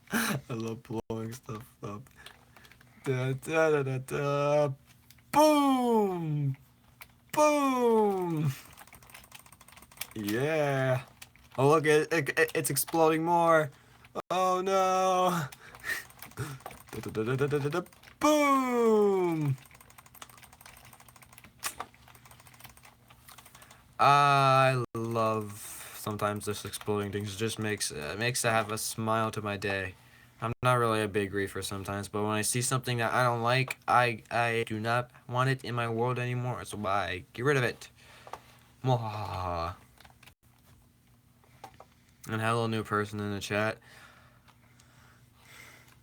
I love blowing stuff up. Da, da, da, da, da. Boom! Boom! Yeah. Oh look, it's exploding more. Oh no! Da, da, da, da, da, da, da. Boom! I love sometimes this exploding things. It just makes it have a smile to my day. I'm not really a big griefer sometimes, but when I see something that I don't like, I do not want it in my world anymore. So I get rid of it. Mwah. And hello, new person in the chat.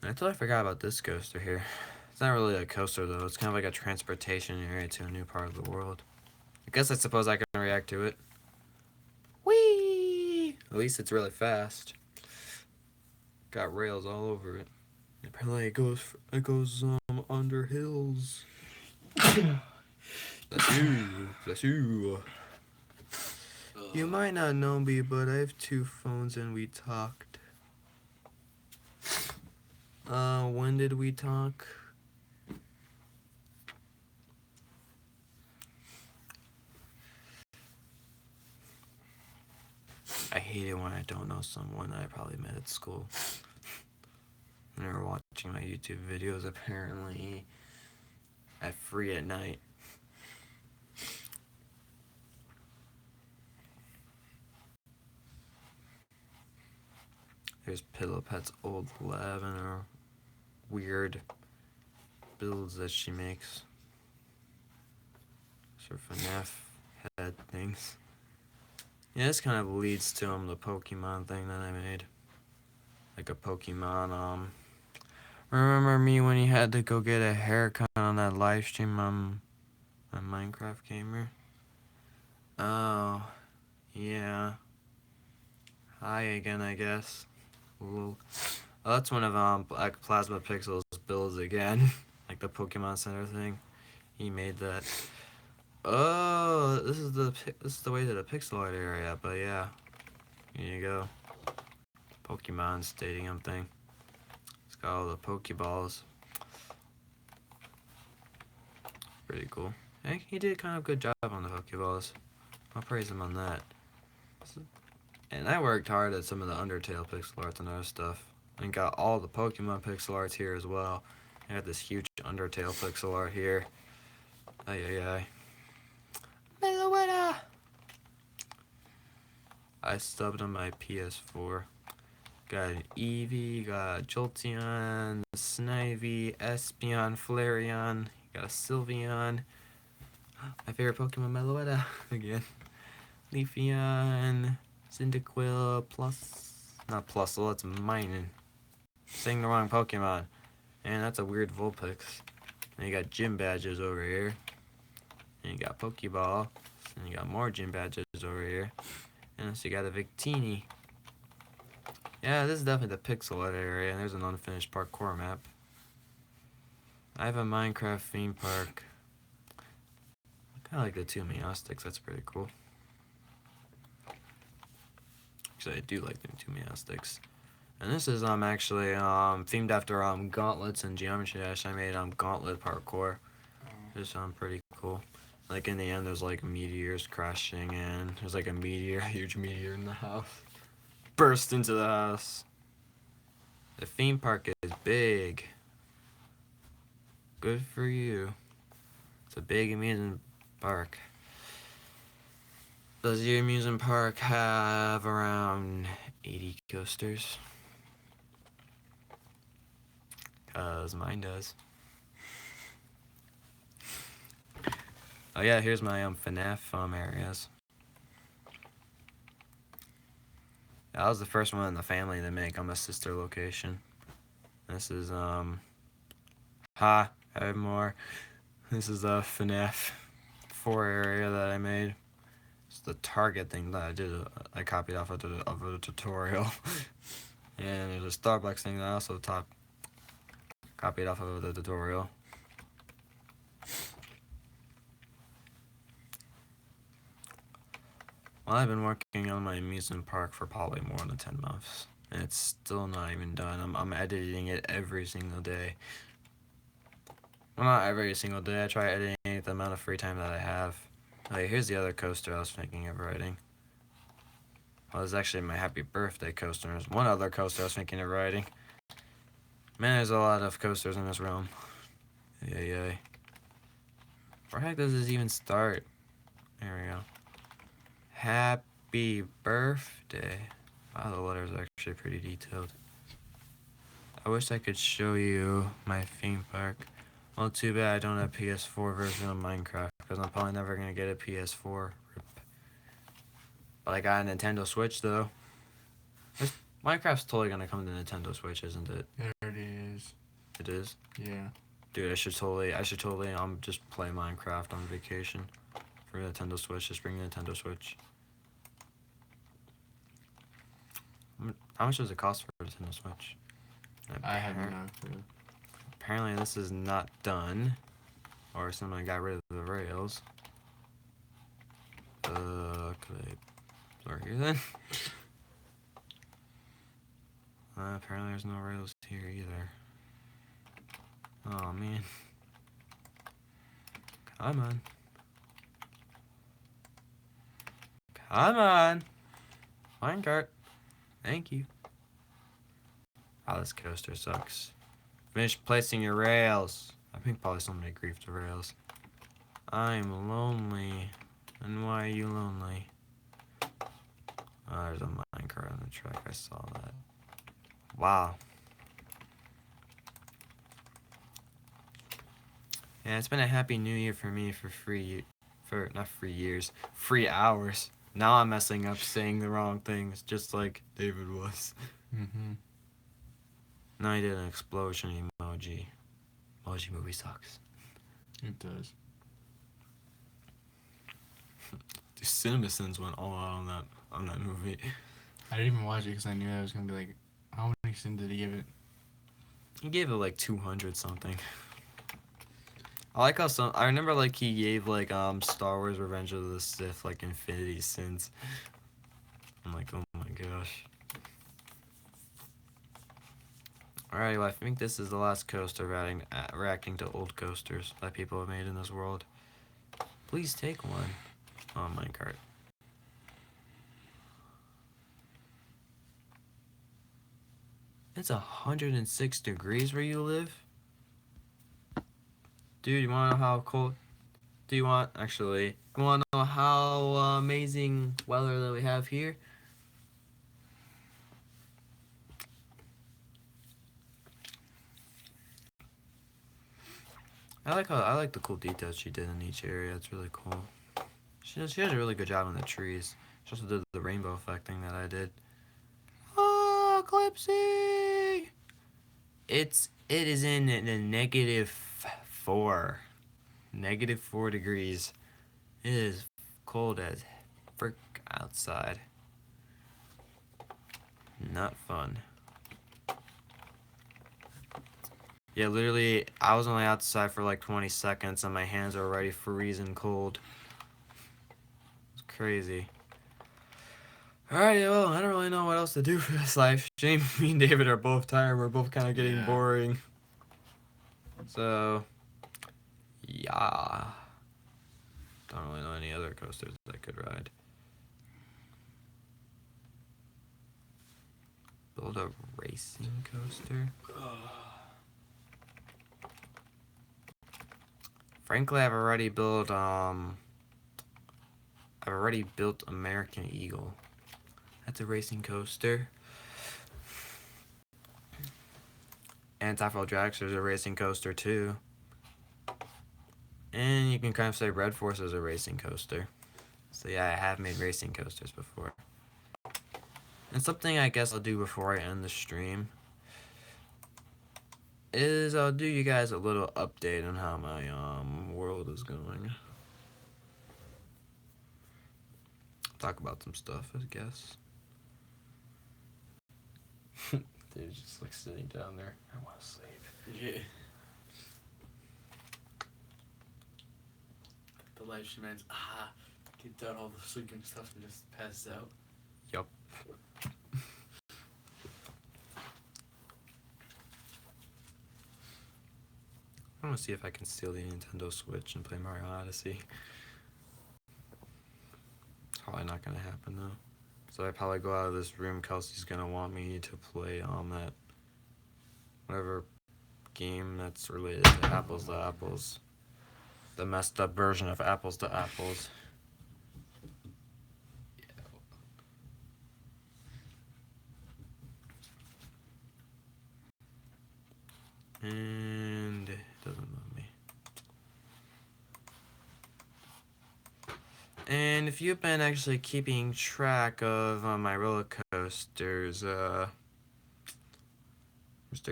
I totally forgot about this coaster here. It's not really a coaster though. It's kind of like a transportation area to a new part of the world. I guess I suppose I can react to it. Whee! At least it's really fast. Got rails all over it. Apparently it goes under hills. Bless you. Bless you. You might not know me, but I have 2 phones and we talked. When did we talk? I hate it when I don't know someone that I probably met at school. And they're watching my YouTube videos apparently at 3 at night. There's Pillow Pet's old lab and her weird builds that she makes. Her FNAF head things. Yeah, this kind of leads to the Pokemon thing that I made. Like a Pokemon, remember me when you had to go get a haircut on that live stream on Minecraft Gamer? Oh, yeah. Hi again, I guess. Ooh. Oh, that's one of Black Plasma Pixel's builds again. Like the Pokemon Center thing. He made that. Oh, this is the way to the pixel art area, but yeah. Here you go. Pokemon Stadium thing. It's got all the Pokeballs. Pretty cool. Hey, he did kind of a good job on the Pokeballs. I'll praise him on that. And I worked hard at some of the Undertale pixel arts and other stuff. And got all the Pokemon pixel arts here as well. I got this huge Undertale pixel art here. Ay ay ay. I subbed on my PS4. Got an Eevee, got a Jolteon, Snivy, Espeon, Flareon, got a Sylveon. My favorite Pokemon, Meloetta, again. Leafeon, Cyndaquil, not Plusle, that's Minun. Saying the wrong Pokemon. And that's a weird Vulpix. And you got gym badges over here. And you got Pokeball. And you got more gym badges over here. And so you got a Victini. Yeah, this is definitely the Pixel area. And there's an unfinished parkour map. I have a Minecraft theme park. I kind of like the two Meowstics. That's pretty cool. Actually, I do like the two Meowstics. And this is actually themed after gauntlets and Geometry Dash. I made gauntlet parkour. It's pretty cool. Like in the end, there's like meteors crashing, and there's like a meteor, a huge meteor in the house. Burst into the house. The theme park is big. Good for you. It's a big amusement park. Does your amusement park have around 80 coasters? Cause mine does. Oh yeah, here's my FNAF areas. I was the first one in the family to make a sister location. This is I have more. This is a FNAF 4 area that I made. It's the Target thing that I did. I copied off of a tutorial. And there's a Starbucks thing that I also copied off of the tutorial. Well, I've been working on my amusement park for probably more than 10 months. And it's still not even done. I'm editing it every single day. Well, not every single day. I try editing it the amount of free time that I have. Okay, here's the other coaster I was thinking of writing. Well, it's actually my happy birthday coaster. There's one other coaster I was thinking of writing. Man, there's a lot of coasters in this realm. Yay. Where the heck does this even start? There we go. Happy birthday. Wow, the letters are actually pretty detailed. I wish I could show you my theme park. Well, too bad I don't have a PS4 version of Minecraft, because I'm probably never going to get a PS4. But I got a Nintendo Switch, though. Minecraft's totally going to come to Nintendo Switch, isn't it? There it is. It is? Yeah. Dude, I should totally just play Minecraft on vacation for Nintendo Switch. Just bring the Nintendo Switch. How much does it cost for a Nintendo Switch? I have no clue. Apparently this is not done. Or someone got rid of the rails. Could I start here then? Apparently there's no rails here either. Oh man. Come on. Come on. Minecart. Thank you. Oh, this coaster sucks. Finish placing your rails. I think probably somebody griefed the rails. I'm lonely. And why are you lonely? Oh, there's a minecart on the track. I saw that. Wow. Yeah, it's been a happy new year for me for not 3 years, 3 hours. Now I'm messing up saying the wrong things, just like David was. Now I did an explosion emoji. Emoji movie sucks. It does. The CinemaSins went all out on that movie. I didn't even watch it because I knew I was gonna be like, how many sins did he give it? He gave it like 200 something. I like how I remember like he gave like Star Wars Revenge of the Sith like infinity sins. I'm like, oh my gosh. Alright, well I think this is the last coaster reacting to old coasters that people have made in this world. Please take one. Oh, minecart. It's 106 degrees where you live? Dude, you wanna know how cold? You wanna know how amazing weather that we have here? I like the cool details she did in each area. It's really cool. She does a really good job on the trees. She also did the rainbow effect thing that I did. Oh, Eclipsing! It is in the -4. -4 degrees. It is cold as frick outside. Not fun. Yeah, literally, I was only outside for like 20 seconds and my hands are already freezing cold. It's crazy. Alright, well, I don't really know what else to do for this live stream. Me and David are both tired. We're both kind of getting boring. So, yeah. Don't really know any other coasters I could ride. Build a racing coaster? Frankly, I've already built American Eagle. That's a racing coaster. Anti-Fall Dragster's a racing coaster too. And you can kind of say Red Force is a racing coaster. So yeah, I have made racing coasters before. And something I guess I'll do before I end the stream is I'll do you guys a little update on how my world is going. Talk about some stuff, I guess. Dude's just like sitting down there. I want to sleep. Yeah. The live stream ends. Get done all the sleeping stuff and just pass out. Yup. I want to see if I can steal the Nintendo Switch and play Mario Odyssey. It's probably not gonna happen though. So I probably go out of this room. Kelsey's gonna want me to play that whatever game that's related to Apples to Apples. The messed up version of Apples to Apples. And it doesn't love me. And if you've been actually keeping track of my roller coasters, Mr.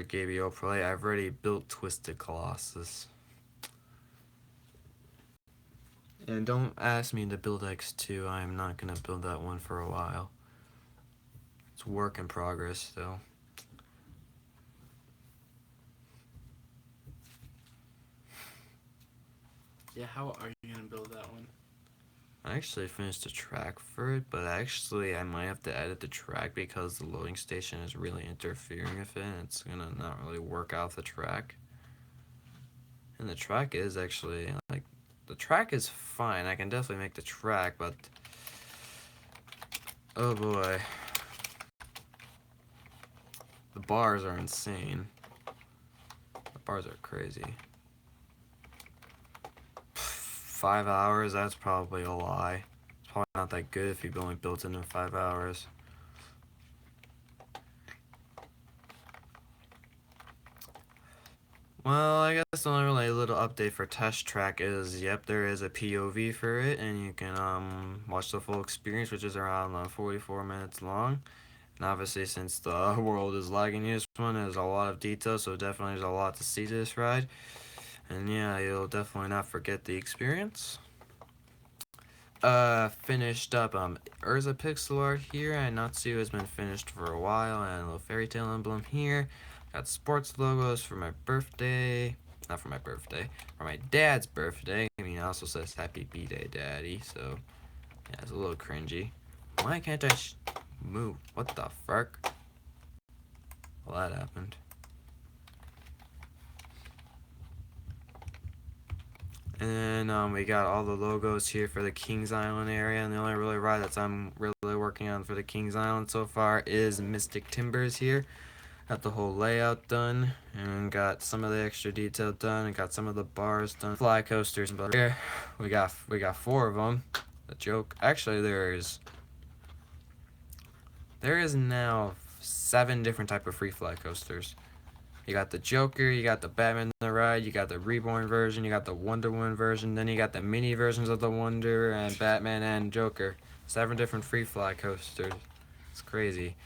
Gabriel Play, I've already built Twisted Colossus. And don't ask me to build X2, I'm not gonna build that one for a while. It's work in progress still. Yeah, how are you gonna build that one? I actually finished the track for it, but actually I might have to edit the track because the loading station is really interfering with it, and it's gonna not really work out the track. And the track is actually, like, the track is fine, I can definitely make the track, but oh boy. The bars are insane. The bars are crazy. 5 hours, that's probably a lie. It's probably not that good if you've only built it in 5 hours. Well, I guess the only really little update for Test Track is, yep, there is a POV for it, and you can watch the full experience, which is around 44 minutes long. And obviously, since the world is lagging this one, there's a lot of detail, so definitely there's a lot to see to this ride. And yeah, you'll definitely not forget the experience. Finished up Urza pixel art here, and Natsu has been finished for a while, and a little fairy tale emblem here. Got sports logos for my birthday. Not for my birthday, for my dad's birthday. I mean, it also says happy B-Day, daddy, so yeah, it's a little cringy. Why can't I move? What the fuck? Well, that happened. And then we got all the logos here for the Kings Island area, and the only really ride that I'm really working on for the Kings Island so far is Mystic Timbers here. Got the whole layout done, and got some of the extra detail done, and got some of the bars done. Fly coasters, but here we got 4 of them. A joke. Actually, there is now 7 different type of free fly coasters. You got the Joker, you got the Batman the Ride, you got the Reborn version, you got the Wonder Woman version, then you got the mini versions of the Wonder and Batman and Joker. 7 different free fly coasters. It's crazy.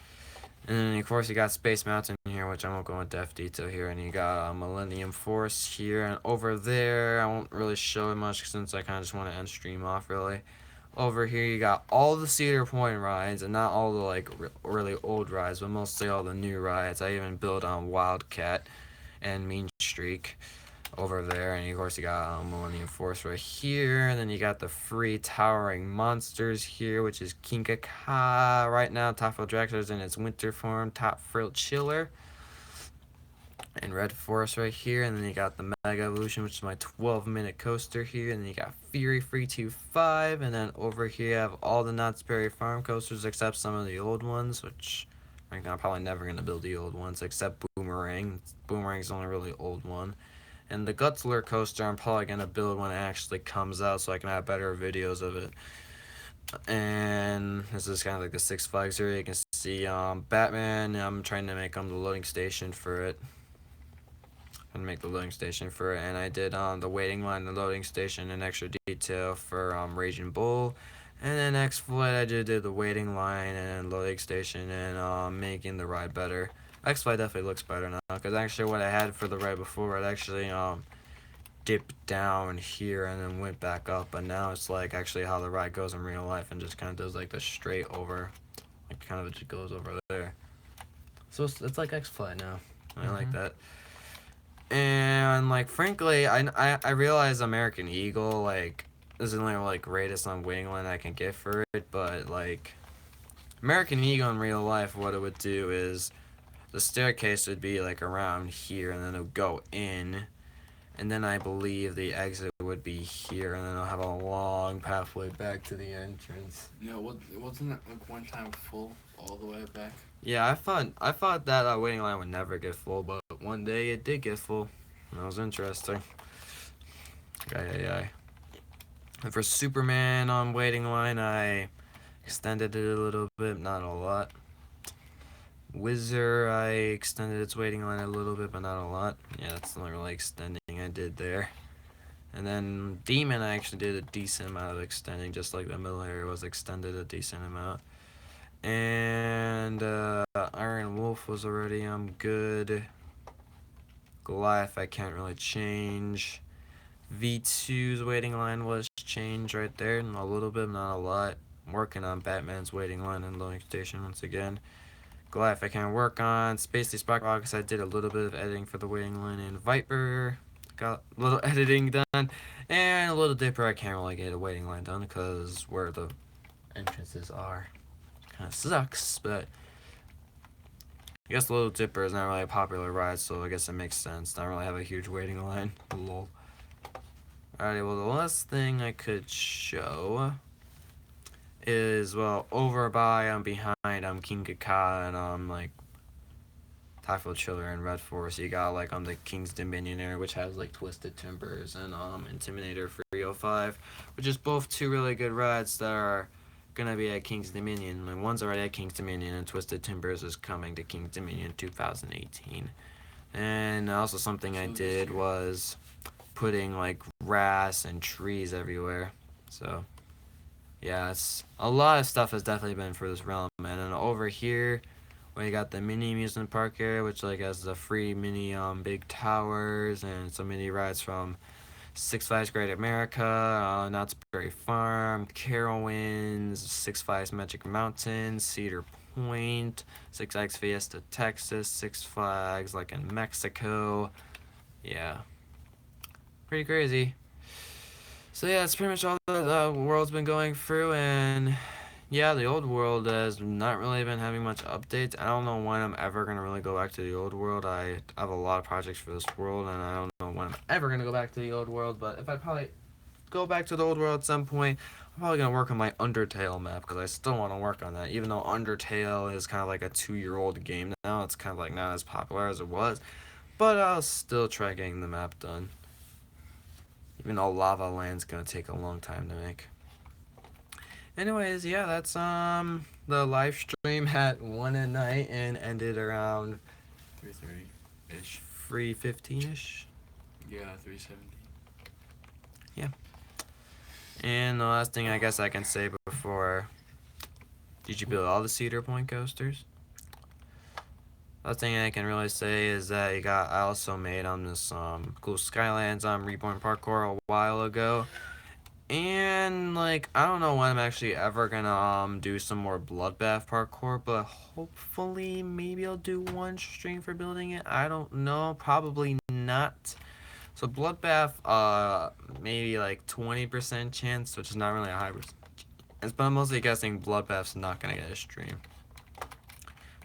And then of course you got Space Mountain here, which I won't go into depth detail here, and you got Millennium Force here, and over there I won't really show it much since I kind of just want to end stream off really. Over here you got all the Cedar Point rides, and not all the like really old rides, but mostly all the new rides. I even built on Wildcat and Mean Streak over there, and of course you got Millennium Force right here, and then you got the free Towering Monsters here, which is Kinka Ka right now. Top Frill Dragster's in its winter form, Top Frill Chiller, and Red Forest right here, and then you got the Mega Evolution, which is my 12-minute coaster here, and then you got Fury 325, and then over here you have all the Knott's Berry Farm coasters except some of the old ones, which right now I'm probably never going to build the old ones except Boomerang. Boomerang's the only really old one. And the Gutzler coaster I'm probably going to build when it actually comes out so I can have better videos of it. And this is kind of like the Six Flags here. You can see Batman. I'm trying to make the loading station for it. And I did the waiting line, the loading station, and extra detail for Raging Bull. And then next flight I did the waiting line and loading station and making the ride better. X Flight definitely looks better now, because actually what I had for the ride before, it actually dipped down here and then went back up, but now it's like actually how the ride goes in real life and just kind of does like the straight over, like kind of just goes over there. So it's like X Flight now. I like that. And like frankly, I realize American Eagle like isn't the like greatest on waiting line I can get for it, but like American Eagle in real life, what it would do is the staircase would be like around here, and then it would go in, and then I believe the exit would be here, and then it'll have a long pathway back to the entrance. No, wasn't it like one time full all the way back? Yeah, I thought that waiting line would never get full, but one day it did get full. That was interesting. Aye. And for Superman on waiting line, I extended it a little bit, not a lot. Whizzer, I extended its waiting line a little bit, but not a lot. Yeah, that's the only really extending I did there. And then Demon, I actually did a decent amount of extending, just like the middle area was extended a decent amount. And Iron Wolf was already good. Goliath, I can't really change. V2's waiting line was changed right there, and a little bit, not a lot. I'm working on Batman's waiting line and loading station once again. Goliath I can't work on. Spacey Sparkbox I did a little bit of editing for the waiting line, and Viper got a little editing done, and a Little Dipper I can't really get a waiting line done because where the entrances are kind of sucks, but I guess Little Dipper is not really a popular ride, so I guess it makes sense. Not really have a huge waiting line. Lol. Alrighty, well the last thing I could show is, well, over by behind King Kaka and like Typhoid Chiller and Red Forest, you got like the King's Dominion area, which has like Twisted Timbers and Intimidator 305, which is both two really good rides that are gonna be at King's Dominion. Like, one's already at King's Dominion, and Twisted Timbers is coming to King's Dominion 2018. And also something I did was putting like grass and trees everywhere. So yeah, it's a lot of stuff has definitely been for this realm. And then over here, we got the mini amusement park area, which like has the free mini big towers and some mini rides from Six Flags Great America, Knott's Berry Farm, Carowinds, Six Flags Magic Mountain, Cedar Point, Six Flags Fiesta Texas, Six Flags like in Mexico. Yeah, pretty crazy. So yeah, that's pretty much all the world's been going through, and yeah, the old world has not really been having much updates. I don't know when I'm ever going to really go back to the old world. I have a lot of projects for this world, and I don't know when I'm ever going to go back to the old world, but if I probably go back to the old world at some point, I'm probably going to work on my Undertale map, because I still want to work on that. Even though Undertale is kind of like a 2-year-old game now, it's kind of like not as popular as it was, but I'll still try getting the map done. Even though Lava Land's going to take a long time to make. Anyways, yeah, that's the live stream at 1 at night and ended around 3:30. Ish. 315-ish. Yeah, 370. And the last thing I guess I can say before, did you build all the Cedar Point coasters? Last thing I can really say is that I also made on this cool Skylands Reborn parkour a while ago. And like I don't know when I'm actually ever gonna do some more Bloodbath parkour, but hopefully maybe I'll do one stream for building it. I don't know, probably not. So Bloodbath, maybe like 20% chance, which is not really a high percent. But I'm mostly guessing Bloodbath's not gonna get a stream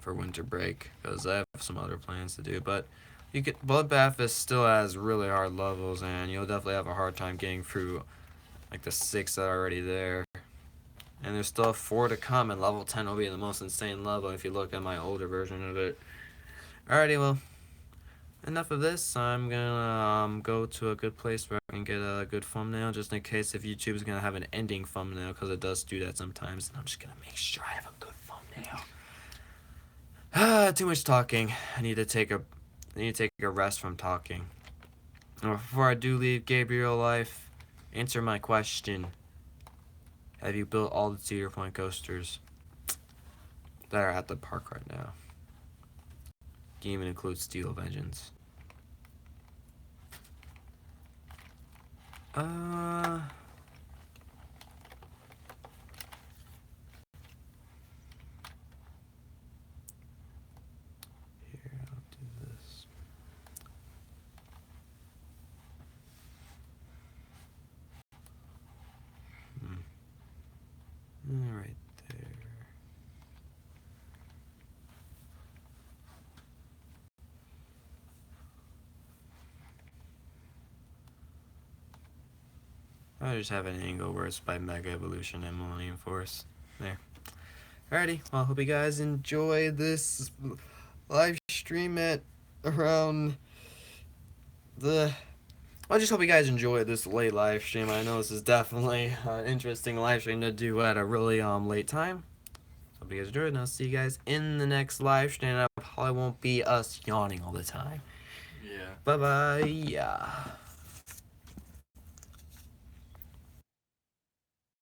for winter break because I have some other plans to do. But Bloodbath is still has really hard levels, and you'll definitely have a hard time getting through like the 6 that are already there. And there's still 4 to come, and level 10 will be the most insane level if you look at my older version of it. Alrighty, well, enough of this. I'm gonna go to a good place where I can get a good thumbnail, just in case if YouTube's gonna have an ending thumbnail, because it does do that sometimes. And I'm just gonna make sure I have a good thumbnail. Too much talking. I need to take a rest from talking. Before I do leave Gabriel life, answer my question. Have you built all the Cedar Point coasters that are at the park right now? Can even include Steel Vengeance. Here, I'll do this. Right there. I just have an angle where it's by Mega Evolution and Millennium Force. There. Alrighty, well, I hope you guys enjoy this live stream at around I just hope you guys enjoy this late live stream. I know this is definitely an interesting live stream to do at a really late time. Hope you guys enjoyed, and I'll see you guys in the next live stream. I probably won't be us yawning all the time. Yeah. Bye-bye. Yeah.